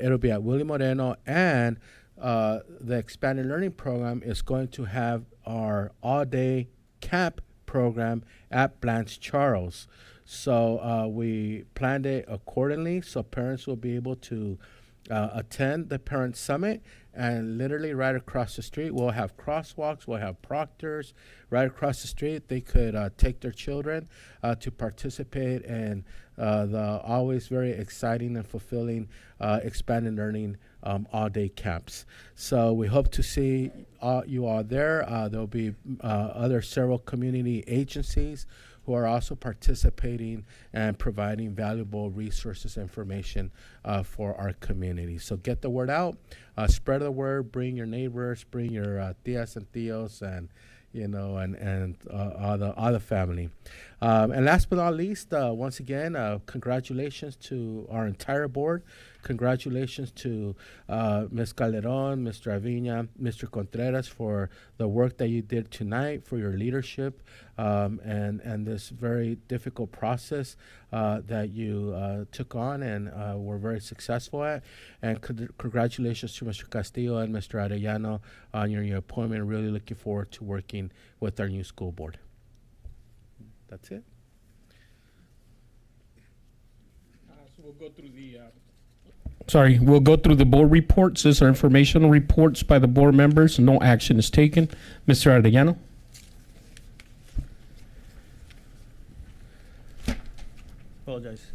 It'll be at Willie Moreno, and the expanded learning program is going to have our all-day camp program at Blanche Charles. So we planned it accordingly, so parents will be able to attend the Parent Summit, and literally right across the street we'll have crosswalks, we'll have proctors right across the street. They could take their children to participate in the always very exciting and fulfilling expanded learning all-day camps. So we hope to see you all there. There'll be several community agencies who are also participating and providing valuable resources and information for our community. So get the word out, spread the word, bring your neighbors, bring your tias and tios, and all the family. And last but not least, once again, congratulations to our entire board. Congratulations to Ms. Calderon, Mr. Avina, Mr. Contreras for the work that you did tonight, for your leadership, and this very difficult process that you took on and were very successful at. And congratulations to Mr. Castillo and Mr. Arellano on your appointment. Really looking forward to working with our new school board. That's it. So we'll go through the Sorry, we'll go through the board reports. These are informational reports by the board members. No action is taken. Mr. Arellano? Apologize.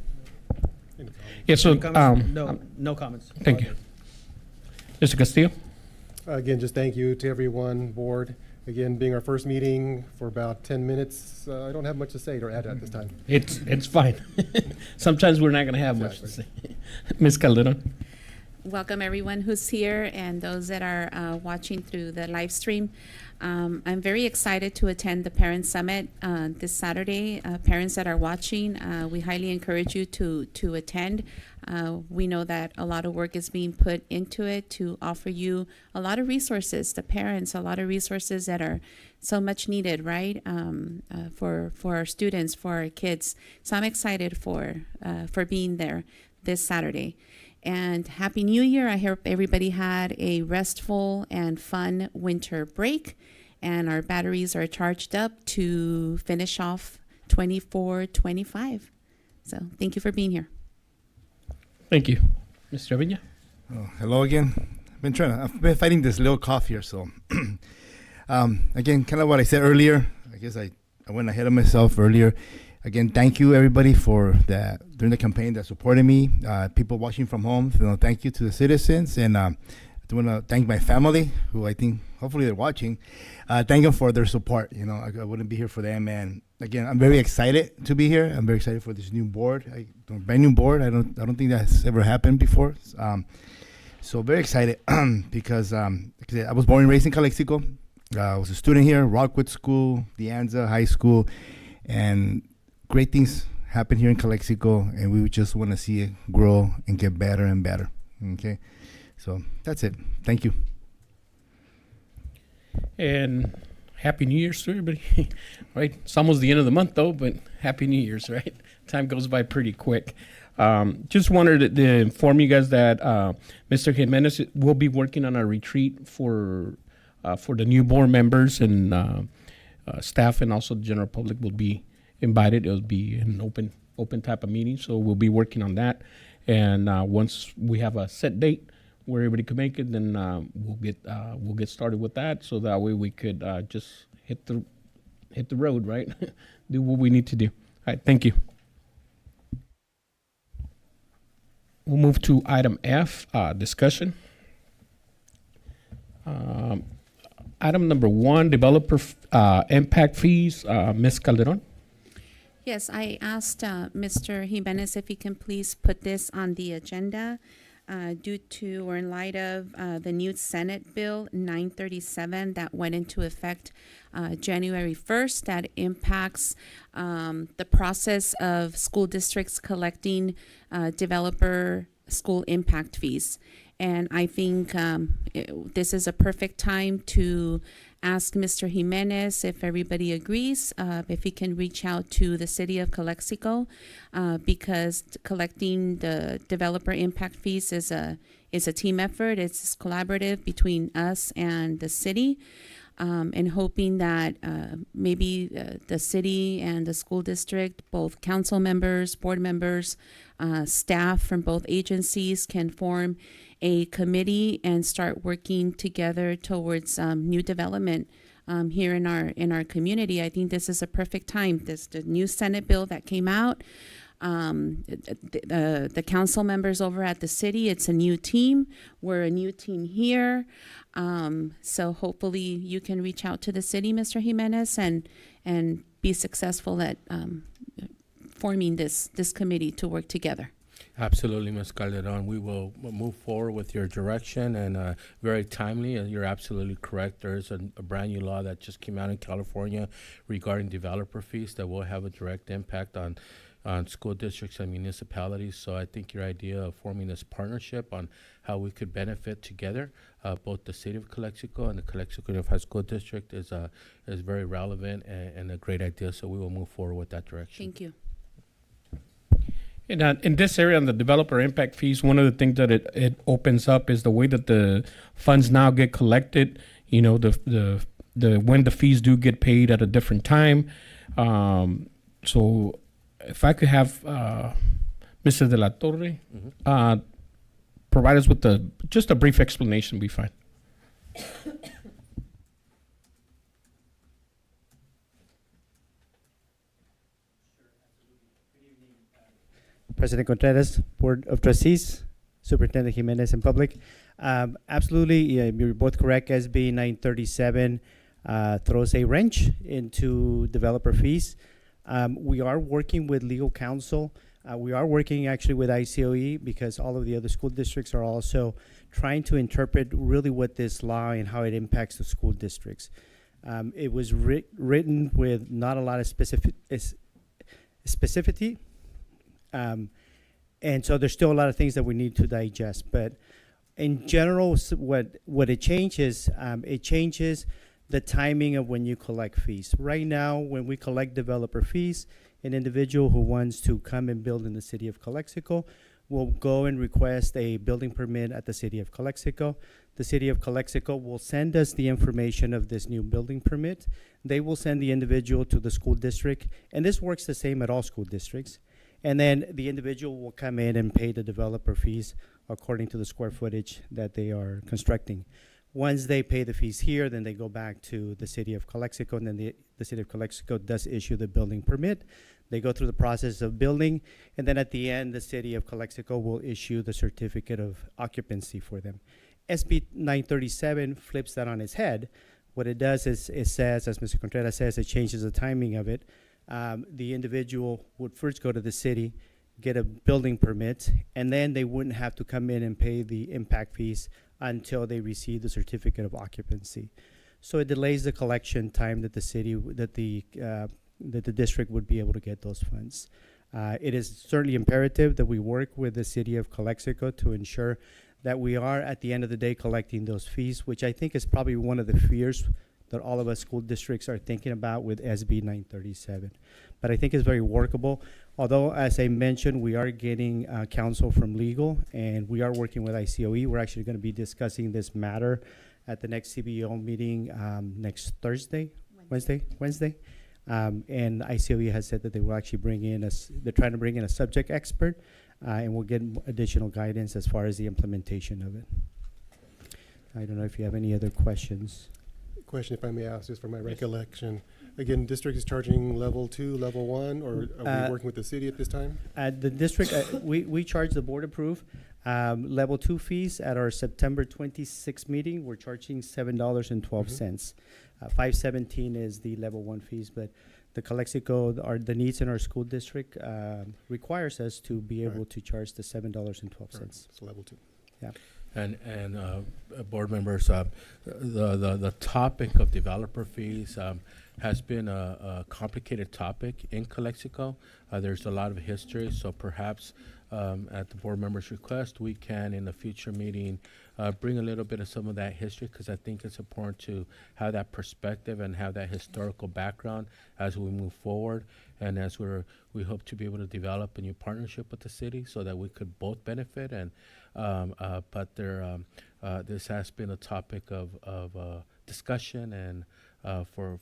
Yes, so, Any comments? No comments. thank you. Mr. Castillo? Again, just thank you to everyone, board. Again, being our first meeting for about 10 minutes, I don't have much to say or add at this time. It's fine. Sometimes we're not going to have much to say. Ms. Calderon? Welcome everyone who's here and those that are watching through the live stream. I'm very excited to attend the Parent Summit this Saturday. Parents that are watching, we highly encourage you to attend. We know that a lot of work is being put into it to offer you a lot of resources, the parents, a lot of resources that are so much needed, right? For our students, for our kids. So I'm excited for being there this Saturday. And Happy New Year. I hope everybody had a restful and fun winter break. And our batteries are charged up to finish off 24-25. So thank you for being here. Thank you. Mr. Avina? Oh, hello again. I've been fighting this little cough here, so again, kind of what I said earlier. I guess I went ahead of myself earlier. Again, thank you everybody for that during the campaign that supported me. People watching from home, thank you to the citizens, and I want to thank my family, who I think hopefully they're watching. Thank them for their support. I wouldn't be here for them. And again, I'm very excited to be here. I'm very excited for this new board, brand new board. I don't think that's ever happened before. So very excited because I was born and raised in Calexico. I was a student here, Rockwood School, De Anza High School, and great things happen here in Calexico, and we just want to see it grow and get better and better. Okay, so that's it. Thank you. And Happy New Year's to everybody. Right? It's almost the end of the month, though, but Happy New Year's, right? Time goes by pretty quick. Just wanted to inform you guys that Mr. Jimenez will be working on a retreat for the new board members and staff, and also the general public will be invited. It'll be an open type of meeting, so we'll be working on that. And once we have a set date where everybody can make it, then we'll get started with that. So that way we could just hit the road, right? Do what we need to do. All right, thank you. We'll move to item F, discussion. Item number 1, developer impact fees. Ms. Calderon? Yes, I asked Mr. Jimenez if he can please put this on the agenda due to or in light of the new Senate Bill 937 that went into effect January 1st that impacts the process of school districts collecting developer school impact fees. And I think this is a perfect time to ask Mr. Jimenez if everybody agrees, if he can reach out to the city of Calexico, because collecting the developer impact fees is a team effort. It's collaborative between us and the city, and hoping that maybe the city and the school district, both council members, board members, staff from both agencies can form a committee and start working together towards new development here in our community. I think this is a perfect time. The new Senate bill that came out, the council members over at the city, it's a new team. We're a new team here. So hopefully you can reach out to the city, Mr. Jimenez, and be successful at forming this committee to work together. Absolutely, Ms. Calderon. We will move forward with your direction, and very timely. You're absolutely correct. There is a brand new law that just came out in California regarding developer fees that will have a direct impact on school districts and municipalities. So I think your idea of forming this partnership on how we could benefit together, both the city of Calexico and the Calexico Unified School District, is very relevant and a great idea. So we will move forward with that direction. Thank you. In this area, on the developer impact fees, one of the things that it opens up is the way that the funds now get collected. You know, the when the fees do get paid at a different time. So, if I could have Mr. De La Torre provide us with just a brief explanation, be fine. President Contreras, Board of Trustees, Superintendent Jimenez, and public. Absolutely, yeah, you're both correct. SB 937 throws a wrench into developer fees. We are working with legal counsel. We are working actually with ICOE because all of the other school districts are also trying to interpret really what this law and how it impacts the school districts. It was written with not a lot of specificity. And so there's still a lot of things that we need to digest. But in general, what it changes the timing of when you collect fees. Right now, when we collect developer fees, an individual who wants to come and build in the city of Calexico will go and request a building permit at the city of Calexico. The city of Calexico will send us the information of this new building permit. They will send the individual to the school district, and this works the same at all school districts. And then the individual will come in and pay the developer fees according to the square footage that they are constructing. Once they pay the fees here, then they go back to the city of Calexico, and then the city of Calexico does issue the building permit. They go through the process of building, and then at the end, the city of Calexico will issue the certificate of occupancy for them. SB 937 flips that on its head. What it does is it says, as Mr. Contreras says, it changes the timing of it. The individual would first go to the city, get a building permit, and then they wouldn't have to come in and pay the impact fees until they receive the certificate of occupancy. So it delays the collection time that the district would be able to get those funds. It is certainly imperative that we work with the city of Calexico to ensure that we are at the end of the day collecting those fees, which I think is probably one of the fears that all of us school districts are thinking about with SB 937. But I think it's very workable. Although, as I mentioned, we are getting counsel from legal, and we are working with ICOE. We're actually going to be discussing this matter at the next CBO meeting next Wednesday. And ICOE has said that they will actually bring in they're trying to bring in a subject expert, and we'll get additional guidance as far as the implementation of it. I don't know if you have any other questions. Question, if I may ask, just for my recollection. Again, district is charging level 2, level 1, or are we working with the city at this time? At the district, we charge the board approved level 2 fees. At our September 26th meeting, we're charging $7.12. $5.17 is the level 1 fees, but the Calexico, the needs in our school district requires us to be able to charge the $7.12. Right, so level 2. Yeah. And board members, the topic of developer fees has been a complicated topic in Calexico. There's a lot of history, so perhaps at the board members' request, we can in a future meeting bring a little bit of some of that history, because I think it's important to have that perspective and have that historical background as we move forward, and as we hope to be able to develop a new partnership with the city so that we could both benefit. And but this has been a topic of discussion and for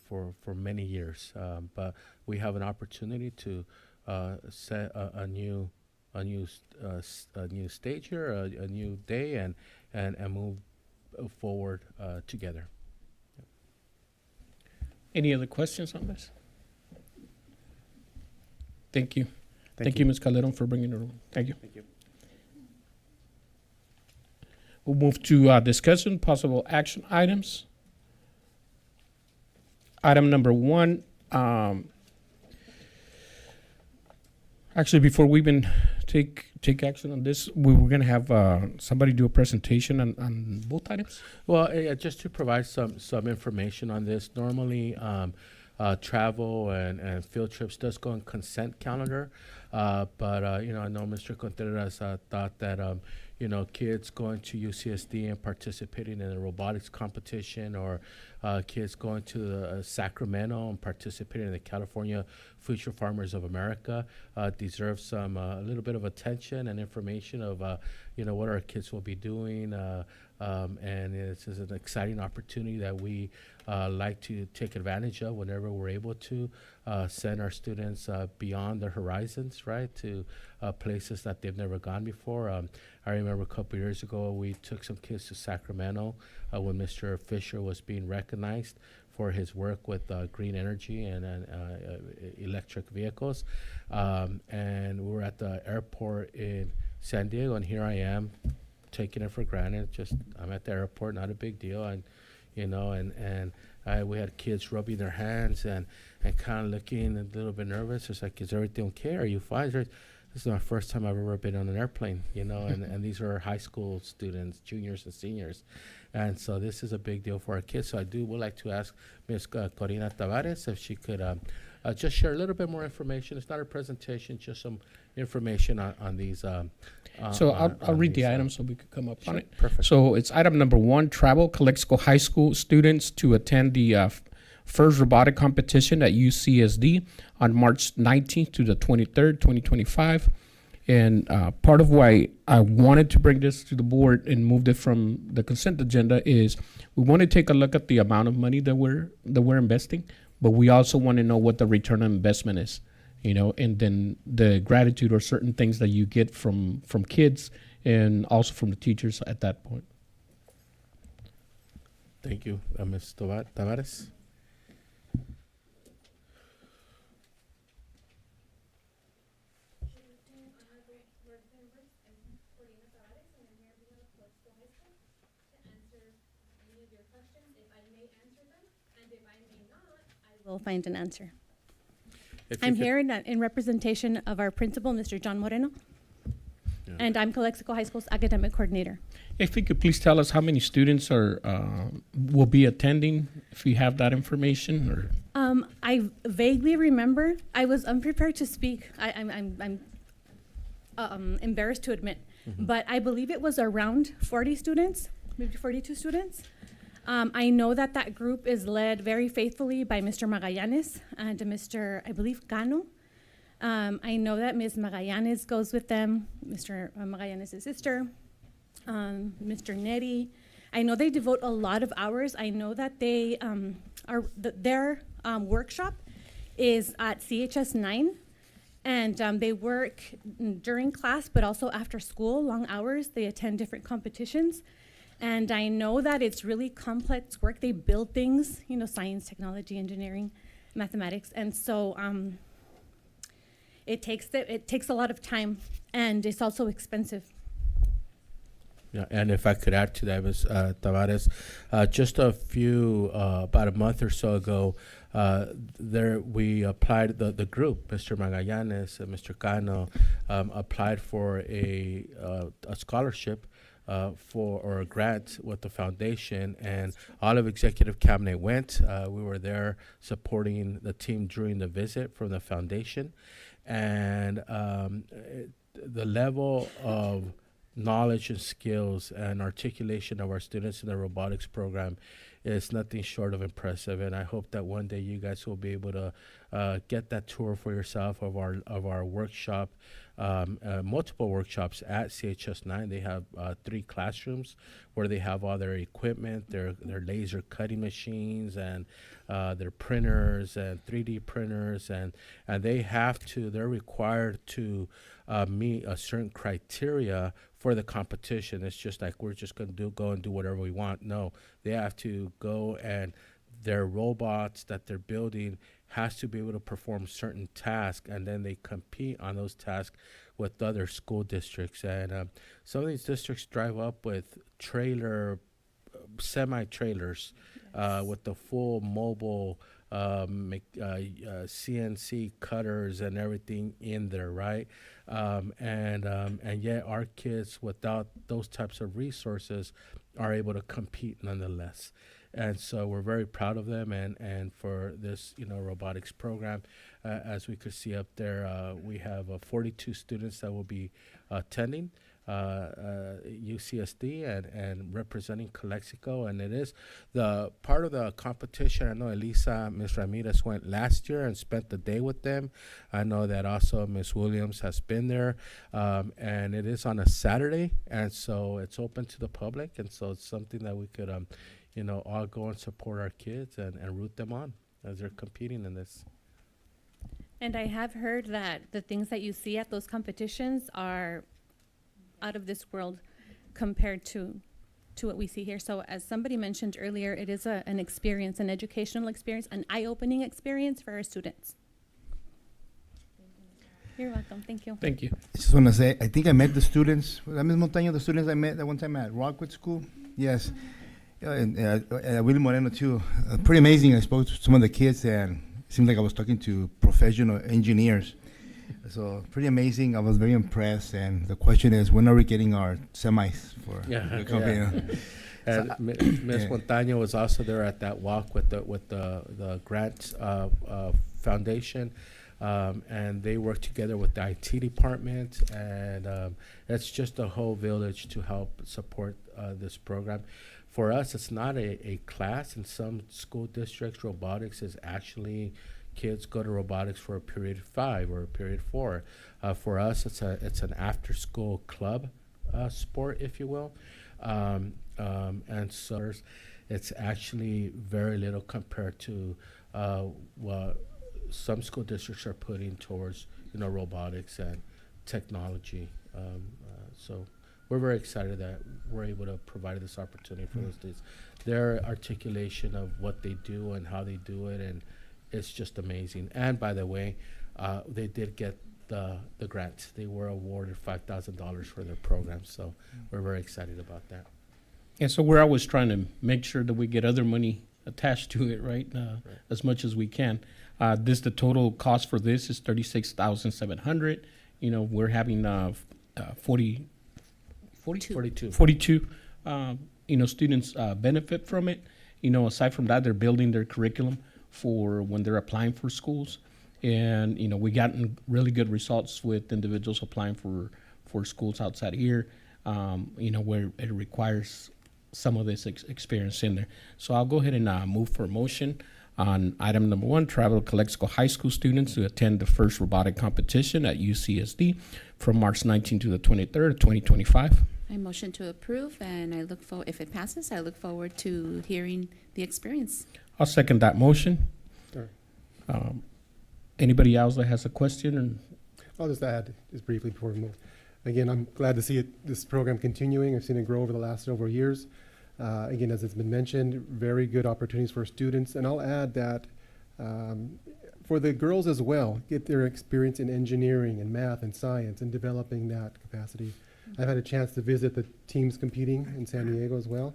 many years. But we have an opportunity to set a new stage here, a new day, and move forward together. Any other questions on this? Thank you. Thank you, Ms. Calderon, for bringing it on. Thank you. Thank you. We'll move to discussion, possible action items. Item number 1. Actually, before we even take action on this, we were going to have somebody do a presentation on both items. Well, just to provide some information on this, normally travel and field trips does go on consent calendar, but I know Mr. Contreras thought that kids going to UCSD and participating in a robotics competition, or kids going to Sacramento and participating in the California Future Farmers of America deserve some a little bit of attention and information of what our kids will be doing, and it's an exciting opportunity that we like to take advantage of whenever we're able to send our students beyond their horizons, right, to places that they've never gone before. I remember a couple years ago we took some kids to Sacramento when Mr. Fisher was being recognized for his work with green energy and electric vehicles. And we were at the airport in San Diego, and here I am taking it for granted. Just I'm at the airport, not a big deal. And we had kids rubbing their hands and kind of looking a little bit nervous. It's like, is everything okay? Are you fine? This is my first time I've ever been on an airplane, and these are high school students, juniors and seniors. And so this is a big deal for our kids. So would like to ask Ms. Corina Tavares if she could just share a little bit more information. It's not a presentation, just some information on these. So I'll read the item so we could come up on it. Perfect. So it's item number 1, travel Calexico High School students to attend the first robotic competition at UCSD on March 19th to the 23rd, 2025. And part of why I wanted to bring this to the board and moved it from the consent agenda is we want to take a look at the amount of money that we're investing, but we also want to know what the return on investment is, and then the gratitude or certain things that you get from kids and also from the teachers at that point. Thank you, Ms. Tavares. We'll find an answer. If you I'm could- here in representation of our principal, Mr. John Moreno, Yeah. and I'm Calexico High School's academic coordinator. If you could please tell us how many students will be attending, if you have that information, or I vaguely remember. I was unprepared to speak. I'm embarrassed to admit, but I believe it was around 40 students, maybe 42 students. I know that group is led very faithfully by Mr. Magallanes and Mr. I believe Cano. I know that Ms. Magallanes goes with them, Mr. Magallanes' sister, Mr. Neri. I know they devote a lot of hours. I know that they their workshop is at CHS 9, and they work during class, but also after school, long hours. They attend different competitions. And I know that it's really complex work. They build things, science, technology, engineering, mathematics. And so it takes a lot of time, and it's also expensive. Yeah, and if I could add to that, Ms. Tavares, just about a month or so ago, we applied, the group, Mr. Magallanes and Mr. Cano, applied for a scholarship or a grant with the foundation, and all of executive cabinet went. We were there supporting the team during the visit from the foundation, and the level of knowledge and skills and articulation of our students in the robotics program is nothing short of impressive. And I hope that one day you guys will be able to get that tour for yourself of our workshop, multiple workshops at CHS 9. They have 3 classrooms where they have all their equipment, their laser cutting machines, and their printers and 3D printers, and they're required to meet a certain criteria for the competition. It's just like we're just going to go and do whatever we want. No, they have to go, and their robots that they're building has to be able to perform certain tasks, and then they compete on those tasks with other school districts. And some of these districts drive up with semi-trailers with the full mobile CNC cutters and everything in there, right? And yet our kids, without those types of resources, are able to compete nonetheless. And so we're very proud of them, and for this robotics program. As we could see up there, we have 42 students that will be attending UCSD and representing Calexico, and it is the part of the competition. I know Elisa, Ms. Ramirez went last year and spent the day with them. I know that also Ms. Williams has been there, and it is on a Saturday, and so it's open to the public, and so it's something that we could all go and support our kids and root them on as they're competing in this. And I have heard that the things that you see at those competitions are out of this world compared to what we see here. So as somebody mentioned earlier, it is an experience, an educational experience, an eye-opening experience for our students. You're welcome. Thank you. Thank you. I just want to say, I think I met the students, la misma montaña, the students I met that one time at Rockwood School. Yes. And Willie Moreno, too. Pretty amazing. I spoke to some of the kids, and it seemed like I was talking to professional engineers. So pretty amazing. I was very impressed. And the question is, when are we getting our semis for the company? And So, Ms. yeah. Montaño was also there at that walk with the grants foundation. And they work together with the IT department, and it's just a whole village to help support this program. For us, it's not a class. In some school districts, robotics is actually kids go to robotics for a period 5 or a period 4. For us, it's an after-school club sport, if you will, and so it's actually very little compared to what some school districts are putting towards robotics and technology. So we're very excited that we're able to provide this opportunity for those students. Their articulation of what they do and how they do it, and it's just amazing. And by the way, they did get the grant. They were awarded $5,000 for their program, so we're very excited about that. And so we're always trying to make sure that we get other money attached to it, right? As much as we can. The total cost for this is $36,700. We're having 42 students benefit from it. Aside from that, they're building their curriculum for when they're applying for schools. And, we gotten really good results with individuals applying for schools outside here, where it requires some of this experience in there. So I'll go ahead and move for a motion on item number 1, travel to Calexico High School students to attend the first robotic competition at UCSD from March 19 to the 23rd of 2025. I motion to approve, and if it passes, I look forward to hearing the experience. I'll second that motion. Sure. Anybody else that has a question? I'll just add, just briefly before we move. Again, I'm glad to see this program continuing. I've seen it grow over the last several years. Again, as it's been mentioned, very good opportunities for students. And I'll add that for the girls as well, get their experience in engineering and math and science and developing that capacity. I've had a chance to visit the teams competing in San Diego as well.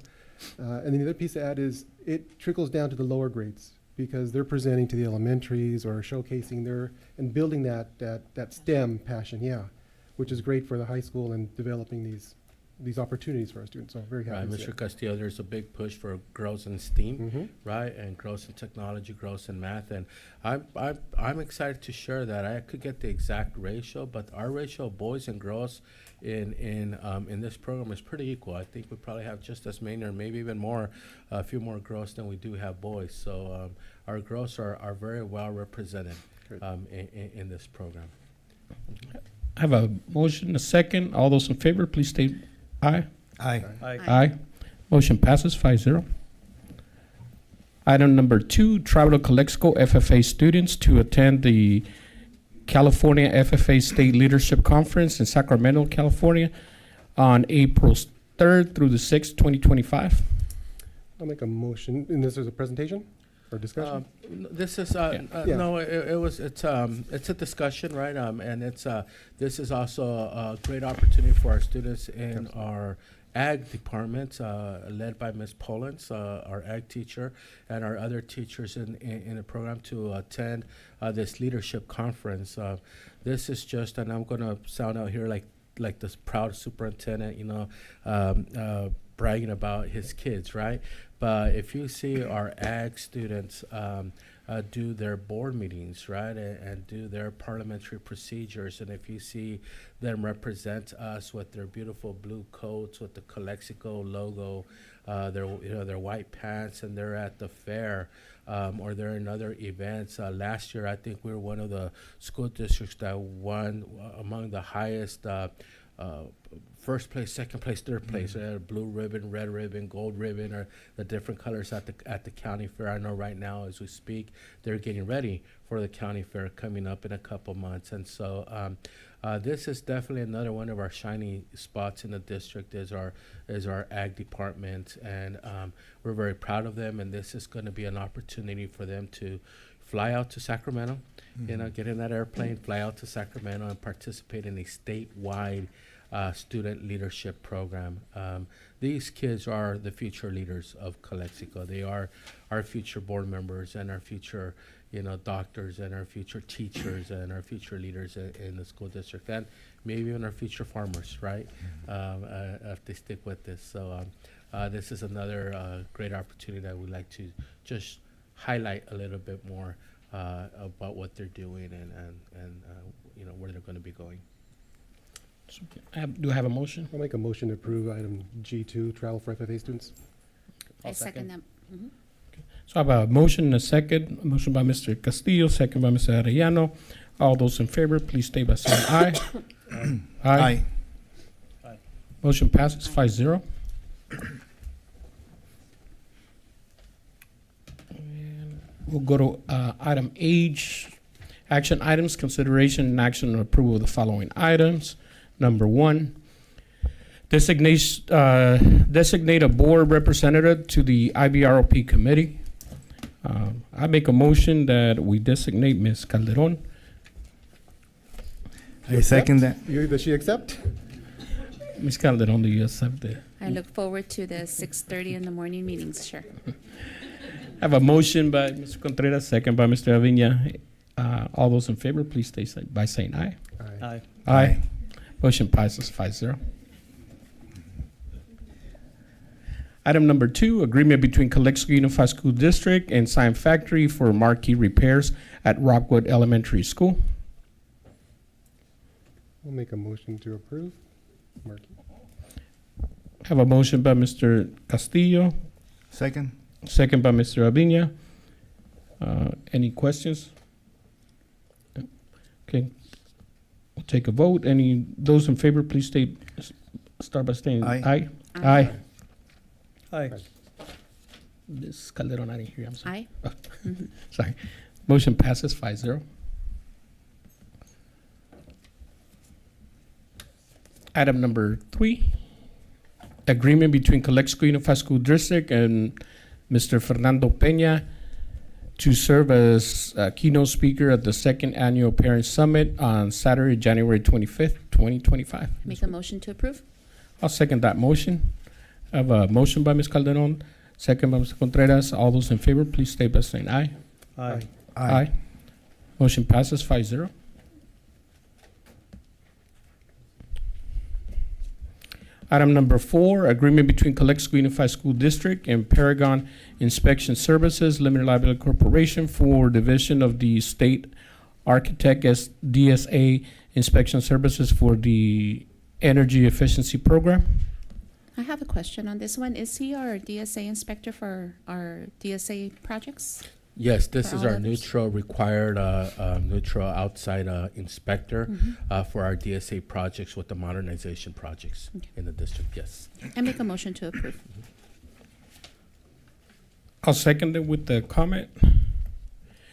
And the other piece to add is it trickles down to the lower grades because they're presenting to the elementaries or showcasing and building that STEM passion, which is great for the high school and developing these opportunities for our students. So very happy to see Mr. it. Castillo, there's a big push for girls in STEAM, Mhm. right, and girls in technology, girls in math, and I'm excited to share that. I could get the exact ratio, but our ratio of boys and girls in this program is pretty equal. I think we probably have just as many, or maybe even more, a few more girls than we do have boys. So our girls are very well represented in this program. I have a motion, a second. All those in favor, please state aye. Aye. Aye. Motion passes 5-0. Item number 2, travel to Calexico FFA students to attend the California FFA State Leadership Conference in Sacramento, California on April 3rd through the 6th, 2025. I'll make a motion. And this is a presentation or discussion? This is Yeah. no, it's a discussion, right? And this is also a great opportunity for our students in our ag department, led by Ms. Pollens, our ag teacher, and our other teachers in the program to attend this leadership conference. This is just, and I'm going to sound out here like this proud superintendent, bragging about his kids, right? But if you see our ag students do their board meetings, right, and do their parliamentary procedures, and if you see them represent us with their beautiful blue coats with the Calexico logo, their white pants, and they're at the fair, or they're in other events. Last year, I think we were one of the school districts that won among the highest first place, second place, third place, blue ribbon, red ribbon, gold ribbon, or the different colors at the county fair. I know right now as we speak, they're getting ready for the county fair coming up in a couple months. And so this is definitely another one of our shiny spots in the district is our ag department. And we're very proud of them. And this is going to be an opportunity for them to fly out to Sacramento, get in that airplane, fly out to Sacramento and participate in a statewide student leadership program. These kids are the future leaders of Calexico. They are our future board members and our future, doctors and our future teachers and our future leaders in the school district, and maybe even our future farmers, right? If they stick with this. So this is another great opportunity that we'd like to just highlight a little bit more about what they're doing and where they're going to be going. So, do I have a motion? I'll make a motion to approve item G2, travel for FFA students. I second that. So I have a motion and a second. A motion by Mr. Castillo, second by Mr. Arellano. All those in favor, please state by saying aye. Aye. Motion passes 5-0. And we'll go to item H, action items, consideration and action on approval of the following items. Number 1, designate a board representative to the IBROP committee. I make a motion that we designate Ms. Calderon. I second that. Does she accept? Ms. Calderon, do you accept it? I look forward to the 6:30 in the morning meetings, sure. I have a motion by Mr. Contreras, second by Mr. Aviña. All those in favor, please state by saying aye. Aye. Aye. Motion passes 5-0. Item number 2, agreement between Calexico Unified School District and Sign Factory for marquee repairs at Rockwood Elementary School. We'll make a motion to approve. Markey. Have a motion by Mr. Castillo, Second. second by Mr. Aviña. Any questions? Okay. We'll take a vote. Those in favor, please start by saying Aye. aye. Aye. Aye. Ms. Calderon, I didn't hear. I'm sorry. Aye. Sorry. Motion passes 5-0. Item number 3, agreement between Calexico Unified School District and Mr. Fernando Peña to serve as keynote speaker at the 2nd Annual Parent Summit on Saturday, January 25th, 2025. Make a motion to approve? I'll second that motion. I have a motion by Ms. Calderon, second by Mr. Contreras. All those in favor, please state by saying aye. Aye. Motion passes 5-0. Item number 4, agreement between Calexico Unified School District and Paragon Inspection Services Limited Liability Corporation for division of the state architect as DSA inspection services for the energy efficiency program. I have a question on this one. Is he our DSA inspector for our DSA projects? Yes, this For is all our others? neutral required, neutral outside inspector for our DSA projects with the modernization projects Okay. in the district, yes. I make a motion to approve. I'll second it with the comment.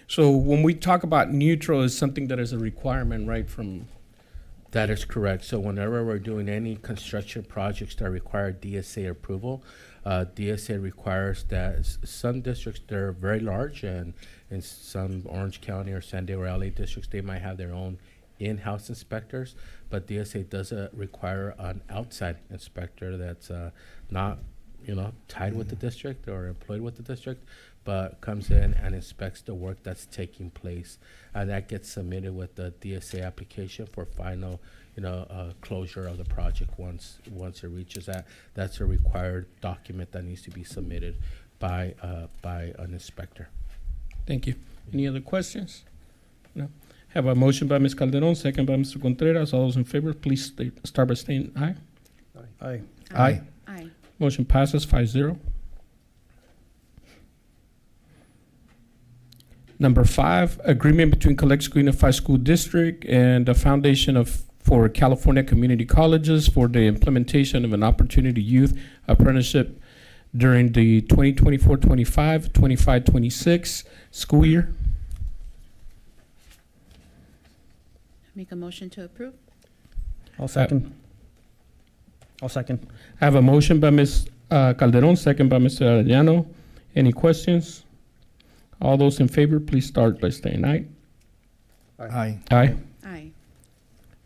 So when we talk about neutral, is something that is a requirement, right, from, That is correct. So whenever we're doing any construction projects that require DSA approval, DSA requires that some districts, they're very large, and in some Orange County or San Diego or LA districts, they might have their own in-house inspectors, but DSA doesn't require an outside inspector that's not, tied with the district or employed with the district, but comes in and inspects the work that's taking place. And that gets submitted with the DSA application for final, closure of the project once it reaches that. That's a required document that needs to be submitted by an inspector. thank you. Any other questions? No. Have a motion by Ms. Calderon, second by Mr. Contreras. All those in favor, please start by saying aye. Aye. Aye. Aye. Motion passes 5-0. Number 5, agreement between Calexico Unified School District and the Foundation for California community colleges for the implementation of an opportunity youth apprenticeship during the 2024-25, 25-26 school year. Make a motion to approve? I'll second. I'll second. I have a motion by Ms. Calderon, second by Mr. Arellano. Any questions? All those in favor, please start by saying aye. Aye. Aye. Aye.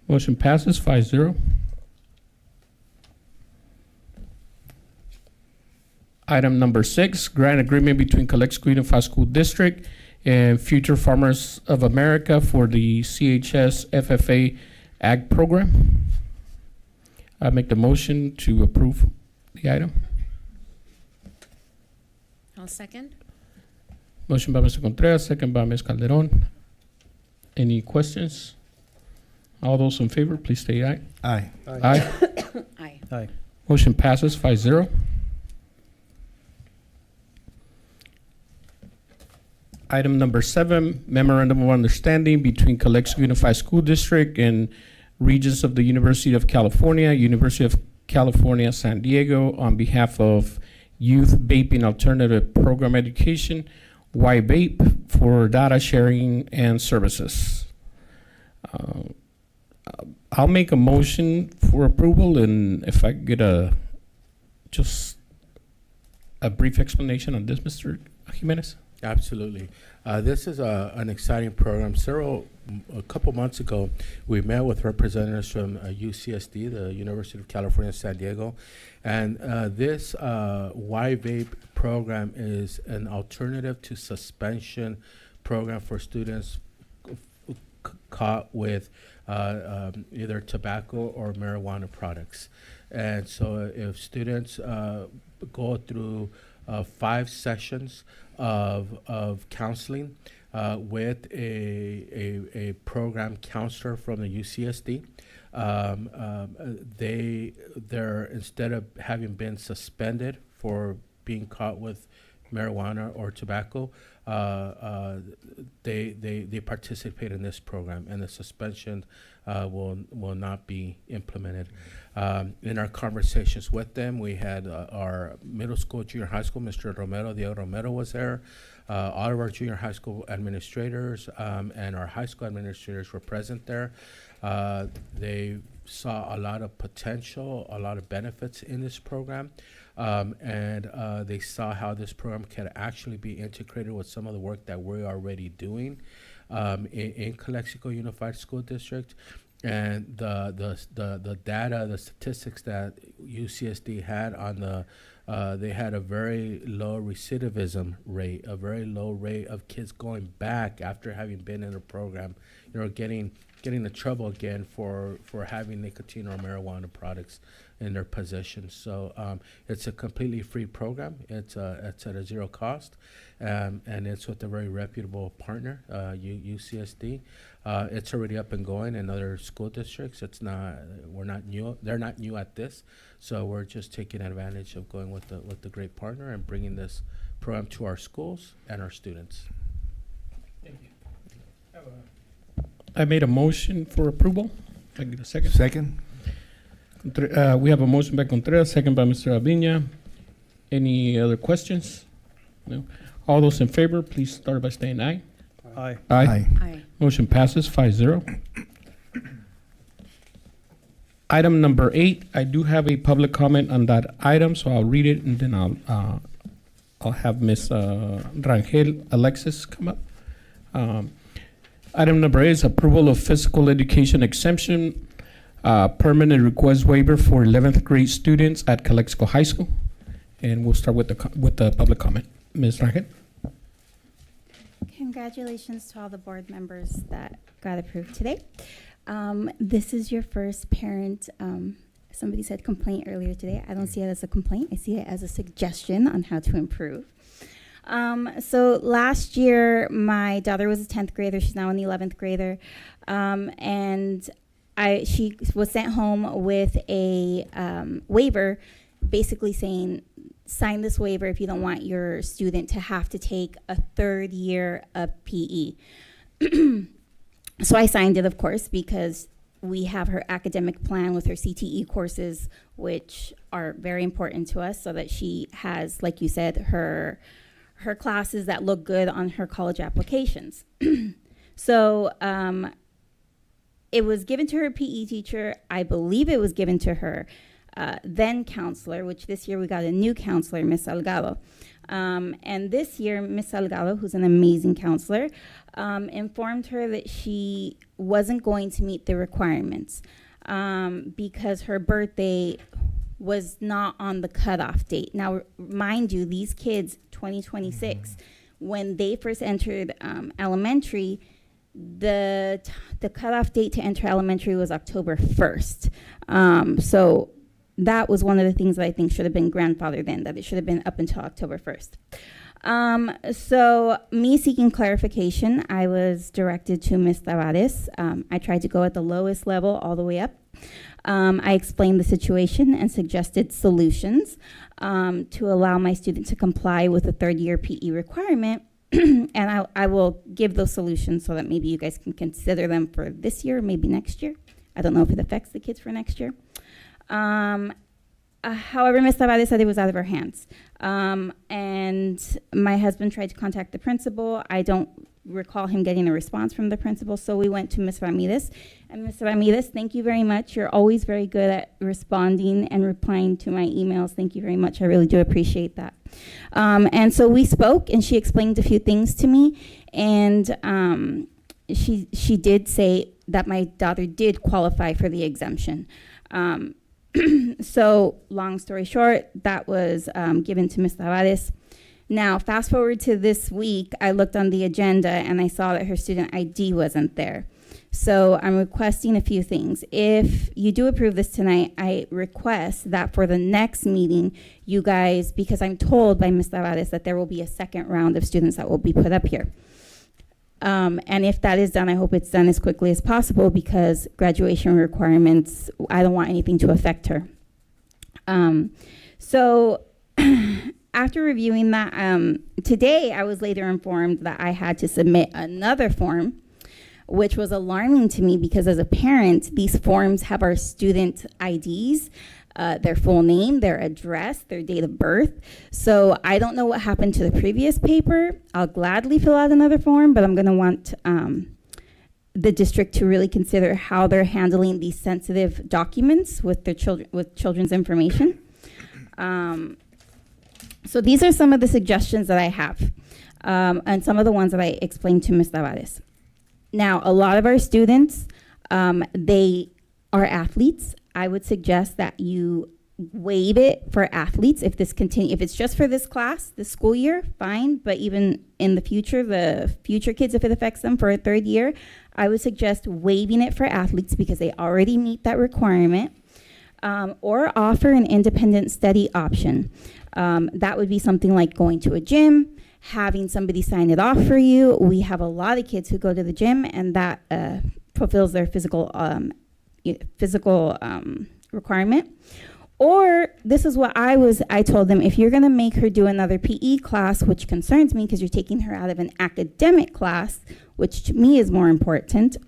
Motion passes 5-0. Item number 6, grant agreement between Calexico Unified School District and Future Farmers of America for the CHS FFA Ag Program. I make the motion to approve the item. I'll second. Motion by Mr. Contreras, second by Ms. Calderon. Any questions? All those in favor, please say aye. Aye. Aye. Aye. Aye. Motion passes 5-0. Item number 7, memorandum of understanding between Calexico Unified School District and Regents of the University of California, University of California, San Diego, on behalf of Youth Vaping Alternative Program Education, Y-Vape, for data sharing and services. I'll make a motion for approval, and if I could get just a brief explanation on this, Mr. Jimenez. Absolutely. This is an exciting program. A couple months ago, we met with representatives from UCSD, the University of California, San Diego, and this Y-Vape program is an alternative to suspension program for students caught with either tobacco or marijuana products. And so if students go through 5 sessions of counseling with a program counselor from the UCSD, they're instead of having been suspended for being caught with marijuana or tobacco, they participate in this program, and the suspension will not be implemented. In our conversations with them, we had our middle school, junior high school, Mr. Romero, Diego Romero was there. All of our junior high school administrators and our high school administrators were present there. They saw a lot of potential, a lot of benefits in this program. And they saw how this program can actually be integrated with some of the work that we're already doing in Calexico Unified School District. And the data, the statistics that UCSD had on they had a very low recidivism rate, a very low rate of kids going back after having been in a program, getting in trouble again for having nicotine or marijuana products in their possession. So it's a completely free program. It's at a zero cost, and it's with a very reputable partner, UCSD. It's already up and going in other school districts. We're not new. They're not new at this, so we're just taking advantage of going with the great partner and bringing this program to our schools and our students. Thank you. I made a motion for approval. Can I get a second? Second? We have a motion by Contreras, second by Mr. Aviña. Any other questions? No. All those in favor, please start by saying aye. Aye. Aye. Aye. Motion passes 5-0. Item number 8, I do have a public comment on that item, so I'll read it and then I'll have Ms. Rangel Alexis come up. Item number 8 is approval of physical education exemption, permanent request waiver for 11th grade students at Calexico High School. And we'll start with the public comment. Ms. Rangel? Congratulations to all the board members that got approved today. This is your first parent, somebody said complaint earlier today. I don't see it as a complaint. I see it as a suggestion on how to improve. So last year, my daughter was a 10th grader. She's now in the 11th grader. And she was sent home with a waiver basically saying, sign this waiver if you don't want your student to have to take a 3rd year of PE. So I signed it, of course, because we have her academic plan with her CTE courses, which are very important to us, so that she has, like you said, her classes that look good on her college applications. So it was given to her PE teacher. I believe it was given to her then counselor, which this year we got a new counselor, Miss Salgado. And this year, Miss Salgado, who's an amazing counselor, informed her that she wasn't going to meet the requirements because her birthday was not on the cutoff date. Now, mind you, these kids, 2026, when they first entered elementary, the cutoff date to enter elementary was October 1st. So that was one of the things that I think should have been grandfathered in, that it should have been up until October 1st. So me seeking clarification, I was directed to Ms. Tavares. I tried to go at the lowest level all the way up. I explained the situation and suggested solutions to allow my student to comply with the third year PE requirement. And I will give those solutions so that maybe you guys can consider them for this year, maybe next year. I don't know if it affects the kids for next year. However, Ms. Tavares said it was out of her hands. And my husband tried to contact the principal. I don't recall him getting a response from the principal, so we went to Ms. Ramirez. And Ms. Ramirez, thank you very much. You're always very good at responding and replying to my emails. Thank you very much. I really do appreciate that. And so we spoke, and she explained a few things to me. And she did say that my daughter did qualify for the exemption. So long story short, that was given to Ms. Tavares. Now, fast forward to this week, I looked on the agenda and I saw that her student ID wasn't there. So I'm requesting a few things. If you do approve this tonight, I request that for the next meeting, you guys, because I'm told by Ms. Tavares that there will be a second round of students that will be put up here. And if that is done, I hope it's done as quickly as possible, because graduation requirements, I don't want anything to affect her. So after reviewing that, today I was later informed that I had to submit another form, which was alarming to me because as a parent, these forms have our student IDs, their full name, their address, their date of birth. So I don't know what happened to the previous paper. I'll gladly fill out another form, but I'm gonna want the district to really consider how they're handling these sensitive documents with their children, with children's information. So these are some of the suggestions that I have, and some of the ones that I explained to Ms. Tavares. Now, a lot of our students, they are athletes. I would suggest that you waive it for athletes. If it's just for this class, this school year, fine. But even in the future kids, if it affects them for a third year, I would suggest waiving it for athletes because they already meet that requirement. Or offer an independent study option. That would be something like going to a gym, having somebody sign it off for you. We have a lot of kids who go to the gym, and that fulfills their physical requirement. Or this is what I told them, if you're gonna make her do another PE class, which concerns me because you're taking her out of an academic class, which to me is more important,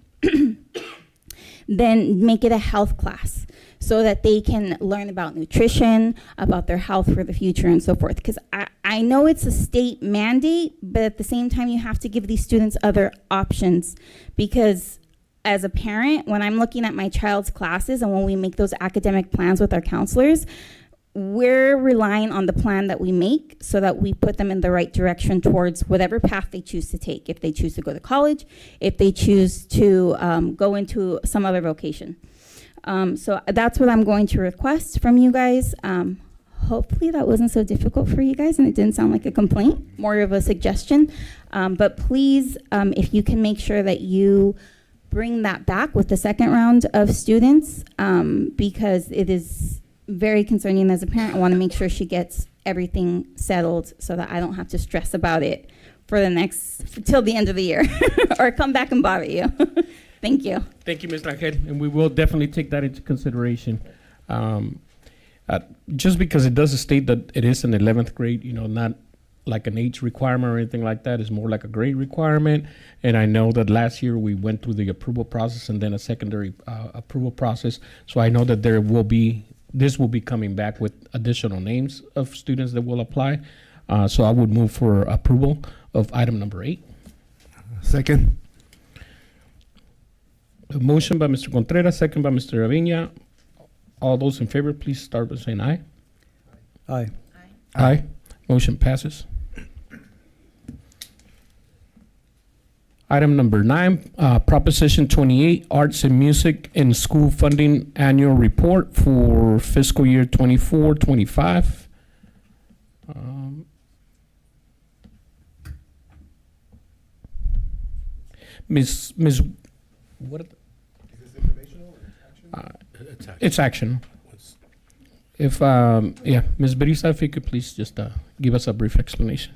then make it a health class so that they can learn about nutrition, about their health for the future and so forth. Because I know it's a state mandate, but at the same time, you have to give these students other options. Because as a parent, when I'm looking at my child's classes and when we make those academic plans with our counselors, we're relying on the plan that we make so that we put them in the right direction towards whatever path they choose to take. If they choose to go to college, if they choose to go into some other vocation. So that's what I'm going to request from you guys. Hopefully that wasn't so difficult for you guys and it didn't sound like a complaint, more of a suggestion. But please, if you can make sure that you bring that back with the second round of students, because it is very concerning as a parent. I want to make sure she gets everything settled so that I don't have to stress about it for till the end of the year or come back and bother you. Thank you. Thank you, Ms. Rangel, and we will definitely take that into consideration. Just because it does state that it is an 11th grade, not like an age requirement or anything like that. It's more like a grade requirement. And I know that last year we went through the approval process and then a secondary approval process. So I know that this will be coming back with additional names of students that will apply. So I would move for approval of item number 8. Second. A motion by Mr. Contreras, second by Mr. Avina. All those in favor, please start by saying aye. Aye. Aye. Motion passes. Item number 9, Proposition 28, Arts and Music in School Funding Annual Report for fiscal year 24-25. Ms. What? Is this informational or action? It's action. If, Ms. Brisa, if you could please just give us a brief explanation.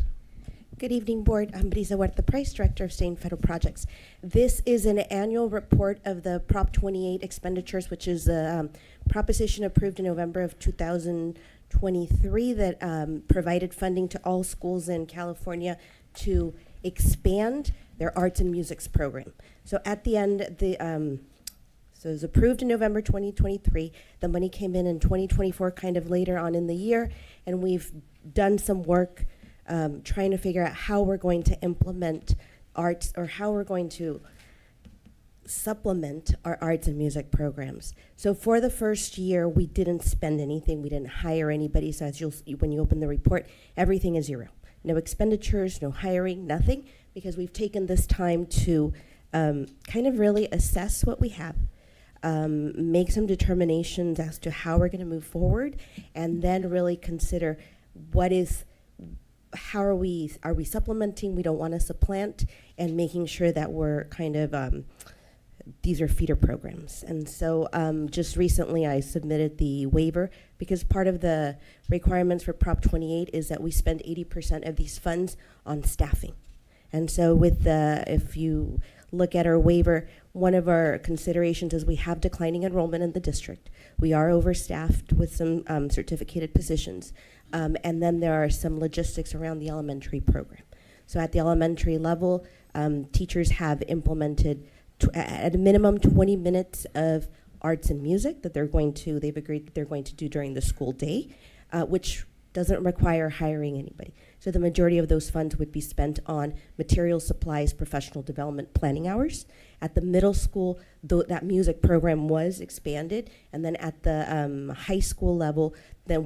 Good evening, Board. I'm Brisa Huerta Price, Director of State and Federal Projects. This is an annual report of the Prop 28 expenditures, which is a proposition approved in November of 2023 that provided funding to all schools in California to expand their arts and music program. So at the end, so it was approved in November 2023. The money came in 2024, kind of later on in the year, and we've done some work trying to figure out how we're going to implement arts, or how we're going to supplement our arts and music programs. So for the first year, we didn't spend anything. We didn't hire anybody. So as you'll see when you open the report, everything is zero. No expenditures, no hiring, nothing, because we've taken this time to kind of really assess what we have, make some determinations as to how we're going to move forward, and then really consider how are we supplementing? We don't want to supplant, and making sure that we're kind of these are feeder programs. And so just recently I submitted the waiver, because part of the requirements for Prop 28 is that we spend 80% of these funds on staffing. And so with if you look at our waiver, one of our considerations is we have declining enrollment in the district. We are overstaffed with some certificated positions. And then there are some logistics around the elementary program. So at the elementary level, teachers have implemented at a minimum 20 minutes of arts and music that they've agreed that they're going to do during the school day, which doesn't require hiring anybody. So the majority of those funds would be spent on material supplies, professional development, planning hours. At the middle school, that music program was expanded, and then at the high school level, then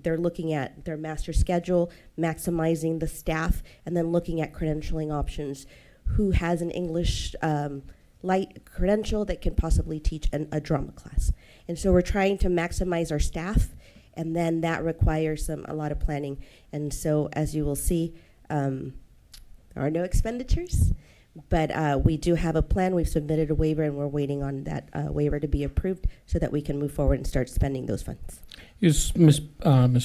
they're looking at their master schedule, maximizing the staff, and then looking at credentialing options. Who has an English light credential that can possibly teach a drama class? And so we're trying to maximize our staff, and then that requires a lot of planning. And so, as you will see, there are no expenditures, but we do have a plan. We've submitted a waiver, and we're waiting on that waiver to be approved so that we can move forward and start spending those funds. Yes, Ms.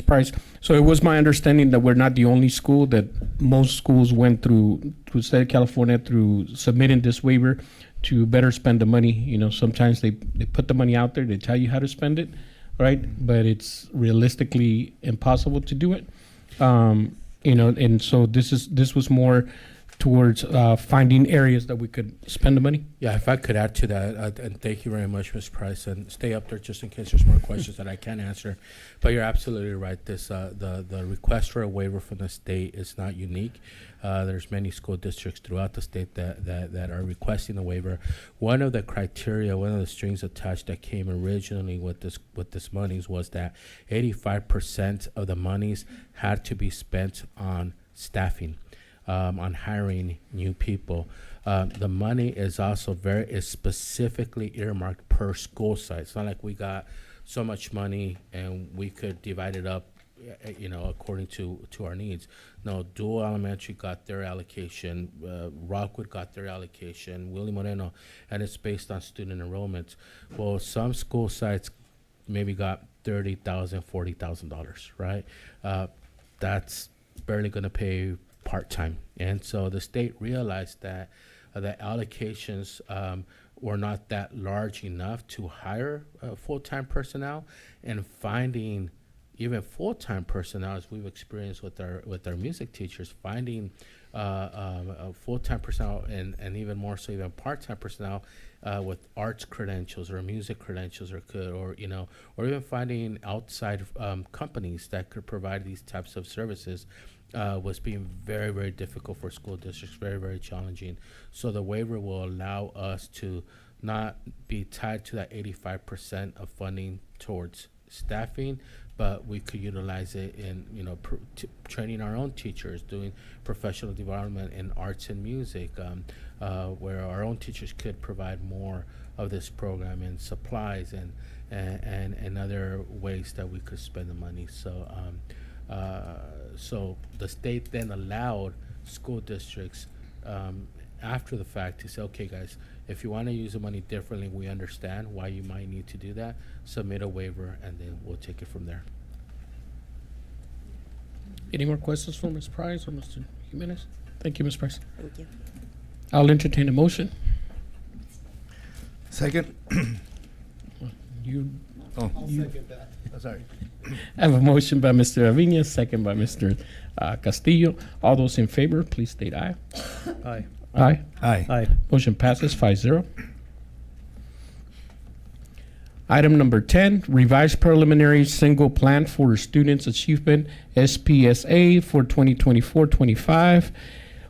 Price. So it was my understanding that we're not the only school, that most schools went through the state of California through submitting this waiver to better spend the money. You know, sometimes they put the money out there, they tell you how to spend it, right? But it's realistically impossible to do it. You know, and so this was more towards finding areas that we could spend the money. Yeah, if I could add to that, and thank you very much, Ms. Price, and stay up there just in case there's more questions that I can answer. But you're absolutely right. This the request for a waiver from the state is not unique. There's many school districts throughout the state that are requesting the waiver. One of the criteria, one of the strings attached that came originally with this monies was that 85% of the monies had to be spent on staffing. On hiring new people. The money is also is specifically earmarked per school site. It's not like we got so much money and we could divide it up, you know, according to our needs. No, Dual Elementary got their allocation, Rockwood got their allocation, Willie Moreno, and it's based on student enrollments. Well, some school sites maybe got $30,000, $40,000, right? That's barely gonna pay part-time. And so the state realized that the allocations were not that large enough to hire full-time personnel, and finding even full-time personnel, as we've experienced with our music teachers, finding full-time personnel and even more so even part-time personnel with arts credentials or music credentials or even finding outside companies that could provide these types of services was being very, very difficult for school districts, very, very challenging. So the waiver will allow us to not be tied to that 85% of funding towards staffing, but we could utilize it in, training our own teachers, doing professional development in arts and music, where our own teachers could provide more of this program and supplies and other ways that we could spend the money. So the state then allowed school districts after the fact to say, okay, guys, if you want to use the money differently, we understand why you might need to do that. Submit a waiver, and then we'll take it from there. Any more questions for Ms. Price or Mr. Jimenez? Thank you, Ms. Price. Thank you. I'll entertain a motion. Second. You Second that. Oh, sorry. have a motion by Mr. Avina, second by Mr. Castillo. All those in favor, please state aye. Aye. Aye. Aye. Aye. Motion passes 5-0. Item number 10, revised preliminary single plan for students' achievement, SPSA, for 2024-25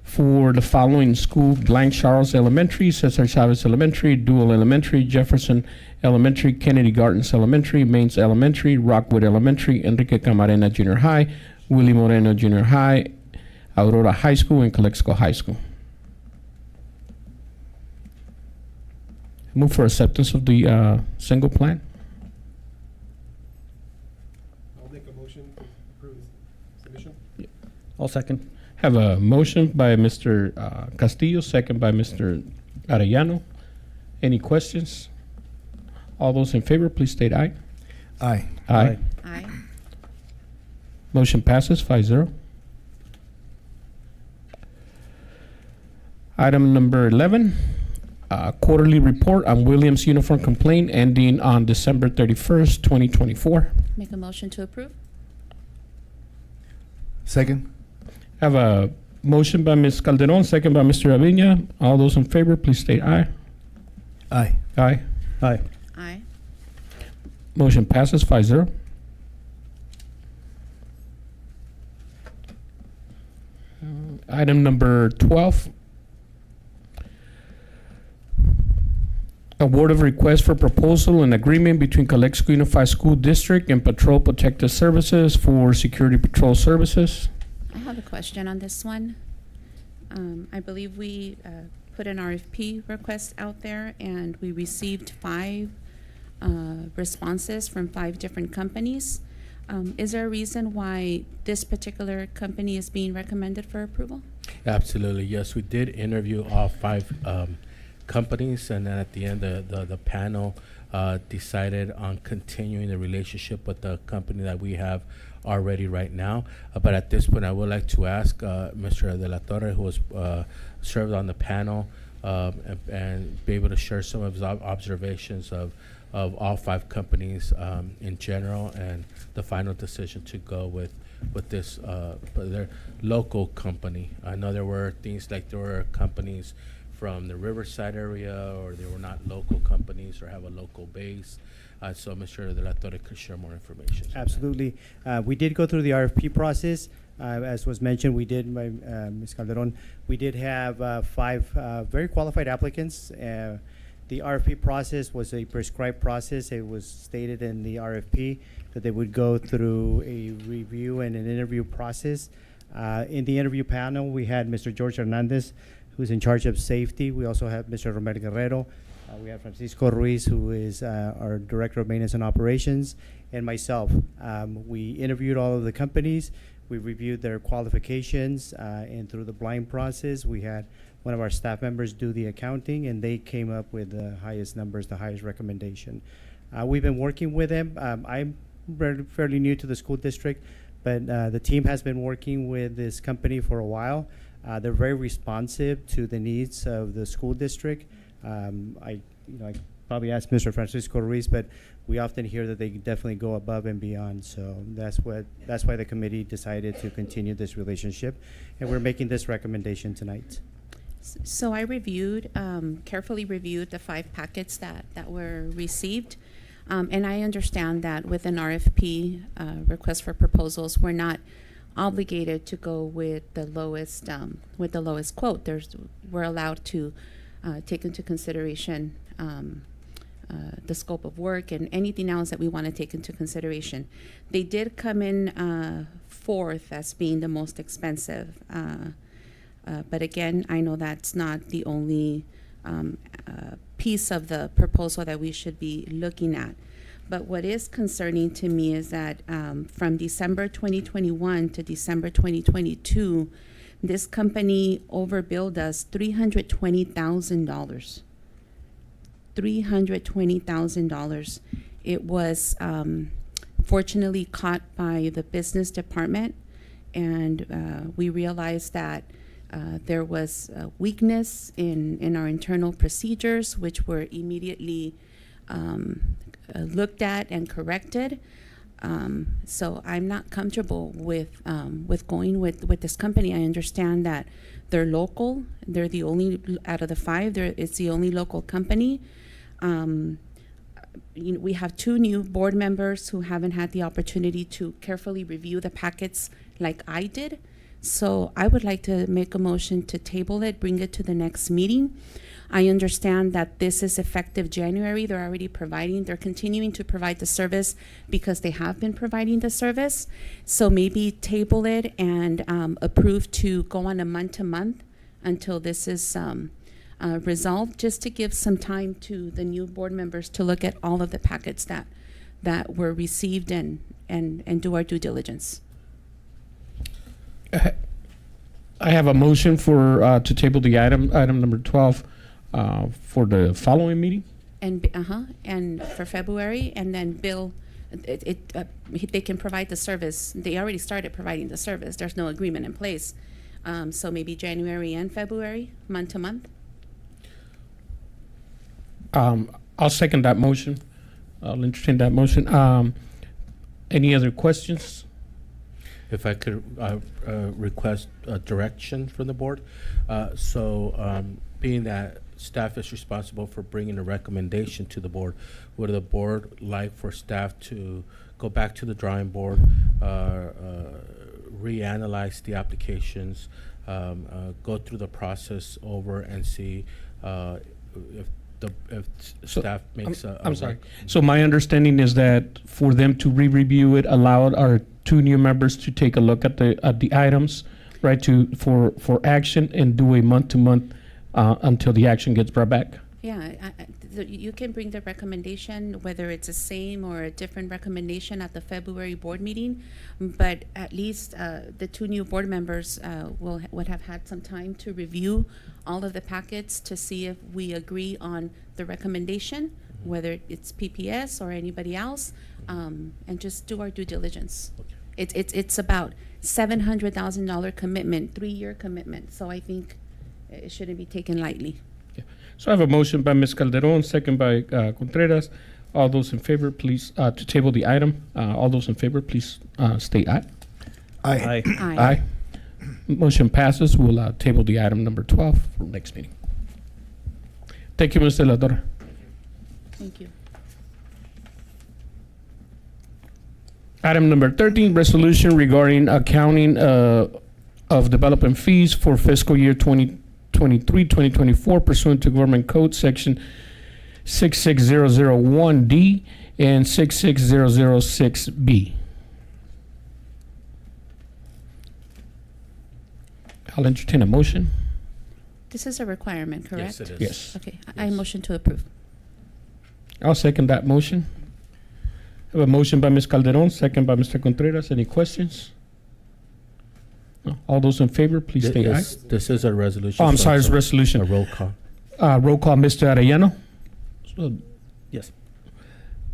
for the following school: Blank Charles Elementary, Cesar Chavez Elementary, Dual Elementary, Jefferson Elementary, Kennedy Gardens Elementary, Mains Elementary, Rockwood Elementary, Enrique Camarena Junior High, Willie Moreno Junior High, Aurora High School, and Calexico High School. Move for acceptance of the single plan. I'll make a motion to approve submission. I'll second. Have a motion by Mr. Castillo, second by Mr. Arellano. Any questions? All those in favor, please state aye. Aye. Aye. Aye. Motion passes 5-0. Item number 11, quarterly report on Williams uniform complaint ending on December 31st, 2024. Make a motion to approve? Second. Have a motion by Ms. Calderon, second by Mr. Avina. All those in favor, please state aye. Aye. Aye. Aye. Aye. Motion passes 5-0. Item number 12, award of request for proposal and agreement between Calexico Unified School District and Patrol Protective Services for security patrol services. I have a question on this one. I believe we put an RFP request out there, and we received 5 responses from 5 different companies. Is there a reason why this particular company is being recommended for approval? Absolutely, yes. We did interview all 5 companies, and then at the end, the panel decided on continuing the relationship with the company that we have already right now. But at this point, I would like to ask Mr. De La Torre, who was served on the panel, and be able to share some of his observations of all 5 companies in general, and the final decision to go with this their local company. I know there were things like there were companies from the Riverside area, or they were not local companies or have a local base. So Mr. De La Torre could share more information. Absolutely. We did go through the RFP process. As was mentioned, we did, by Ms. Calderon, we did have 5 very qualified applicants. The RFP process was a prescribed process. It was stated in the RFP that they would go through a review and an interview process. In the interview panel, we had Mr. George Hernandez, who's in charge of safety. We also have Mr. Romero Guerrero. We have Francisco Ruiz, who is our Director of Maintenance and Operations, and myself. We interviewed all of the companies. We reviewed their qualifications, and through the blind process, we had one of our staff members do the accounting, and they came up with the highest numbers, the highest recommendation. We've been working with them. I'm fairly new to the school district, but the team has been working with this company for a while. They're very responsive to the needs of the school district. I I probably asked Mr. Francisco Ruiz, but we often hear that they definitely go above and beyond. So that's why the committee decided to continue this relationship, and we're making this recommendation tonight. So I reviewed, carefully reviewed the 5 packets that were received. And I understand that with an RFP, request for proposals, we're not obligated to go with the lowest quote. We're allowed to take into consideration the scope of work and anything else that we want to take into consideration. They did come in 4th as being the most expensive. But again, I know that's not the only piece of the proposal that we should be looking at. But what is concerning to me is that from December 2021 to December 2022, this company overbilled us $320,000. $320,000. It was fortunately caught by the business department, and we realized that there was a weakness in our internal procedures, which were immediately looked at and corrected. So I'm not comfortable with going with this company. I understand that they're local. They're the only out of the 5. It's the only local company. We have 2 new board members who haven't had the opportunity to carefully review the packets like I did. So I would like to make a motion to table it, bring it to the next meeting. I understand that this is effective January. They're continuing to provide the service because they have been providing the service. So maybe table it and approve to go on a month-to-month until this is resolved, just to give some time to the new board members to look at all of the packets that were received and do our due diligence. I have a motion for to table the item number 12 for the following meeting. And for February, and then Bill, they can provide the service. They already started providing the service. There's no agreement in place. So maybe January and February, month to month. I'll second that motion. I'll entertain that motion. Any other questions? If I could request a direction from the board. Being that staff is responsible for bringing a recommendation to the board, would the board like for staff to go back to the drawing board, reanalyze the applications, go through the process over and see if staff makes I'm sorry. So my understanding is that for them to re-review it, allowed our 2 new members to take a look at the items, right, for action, and do a month-to-month until the action gets brought back. Yeah, you can bring the recommendation, whether it's the same or a different recommendation at the February board meeting, but at least the 2 new board members would have had some time to review all of the packets to see if we agree on the recommendation, whether it's PPS or anybody else, and just do our due diligence. Okay. It's about $700,000 commitment, 3-year commitment, so I think it shouldn't be taken lightly. So I have a motion by Ms. Calderon, second by Contreras. All those in favor, please, to table the item. All those in favor, please state aye. Aye. Aye. Motion passes. We'll table the item number 12 for next meeting. Thank you, Mr. Ladora. Thank you. Item number 13, resolution regarding accounting of development fees for fiscal year 2023-2024 pursuant to Government Code Section 66001D and 66006B. I'll entertain a motion. This is a requirement, correct? Yes, it is. Yes. Okay, I motion to approve. I'll second that motion. I have a motion by Ms. Calderon, second by Mr. Contreras. Any questions? No. All those in favor, please state aye. This is a resolution. Oh, I'm so sorry, it's a a resolution. roll call. Roll call, Mr. Arellano. Yes.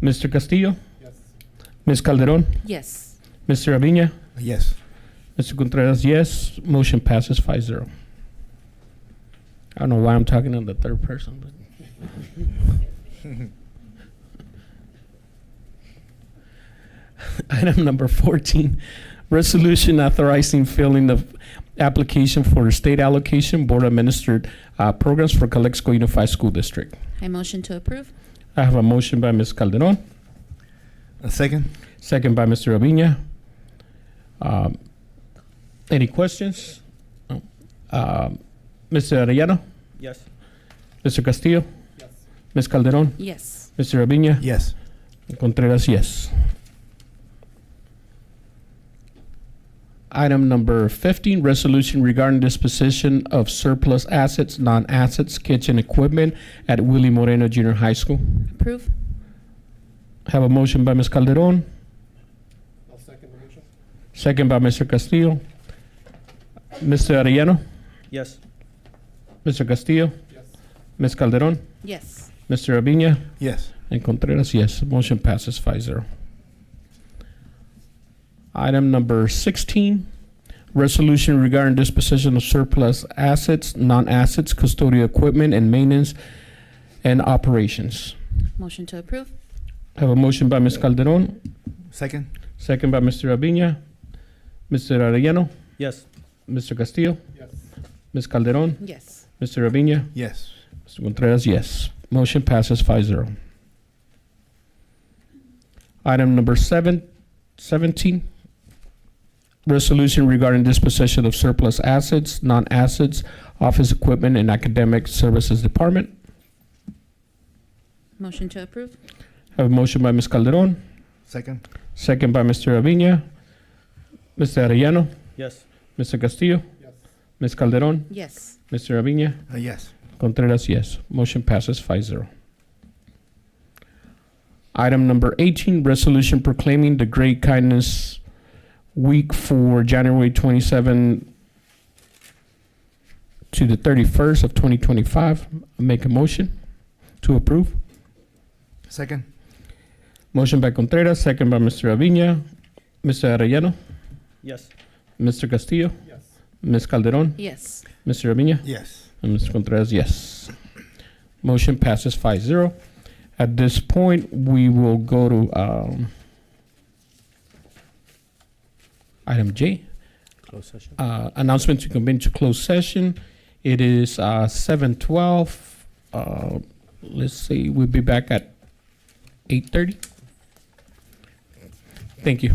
Mr. Castillo. Yes. Ms. Calderon. Yes. Mr. Aviña. Yes. Mr. Contreras, yes. Motion passes 5-0. I don't know why I'm talking in the third person, but Item number 14, resolution authorizing filling of application for state allocation board administered programs for Calexico Unified School District. I motion to approve. I have a motion by Ms. Calderon, A second? second by Mr. Aviña. Any questions? No. Mr. Arellano? Yes. Mr. Castillo? Yes. Ms. Calderon? Yes. Mr. Aviña? Yes. Contreras, yes. Item number 15, resolution regarding disposition of surplus assets, non-assets, kitchen equipment at Willie Moreno Junior High School. Approve. Have a motion by Ms. Calderon, I'll second the motion. second by Mr. Castillo. Mr. Arellano? Yes. Mr. Castillo? Yes. Ms. Calderon? Yes. Mr. Aviña? Yes. And Contreras, yes. Motion passes 5-0. Item number 16, resolution regarding disposition of surplus assets, non-assets, custodial equipment, and maintenance and operations. Motion to approve. Have a motion by Ms. Calderon, Second? second by Mr. Aviña. Mr. Arellano? Yes. Mr. Castillo? Yes. Ms. Calderon? Yes. Mr. Aviña? Yes. Mr. Contreras, yes. Motion passes 5-0. Item number 17, resolution regarding disposition of surplus assets, non-assets, office equipment, and academic services department. Motion to approve. Have a motion by Ms. Calderon, Second? second by Mr. Aviña. Mr. Arellano? Yes. Mr. Castillo? Yes. Ms. Calderon? Yes. Mr. Aviña? Yes. Contreras, yes. Motion passes 5-0. Item number 18, resolution proclaiming the Great Kindness Week for January 27 to the 31st of 2025. Make a motion to approve. Second? Motion by Contreras, second by Mr. Aviña. Mr. Arellano? Yes. Mr. Castillo? Yes. Ms. Calderon? Yes. Mr. Aviña? Yes. And Mr. Contreras, yes. Motion passes 5-0. At this point, we will go to item J, Closed session. announcement to convene to closed session. It is 7:12. Let's see, we'll be back at 8:30. Thank you.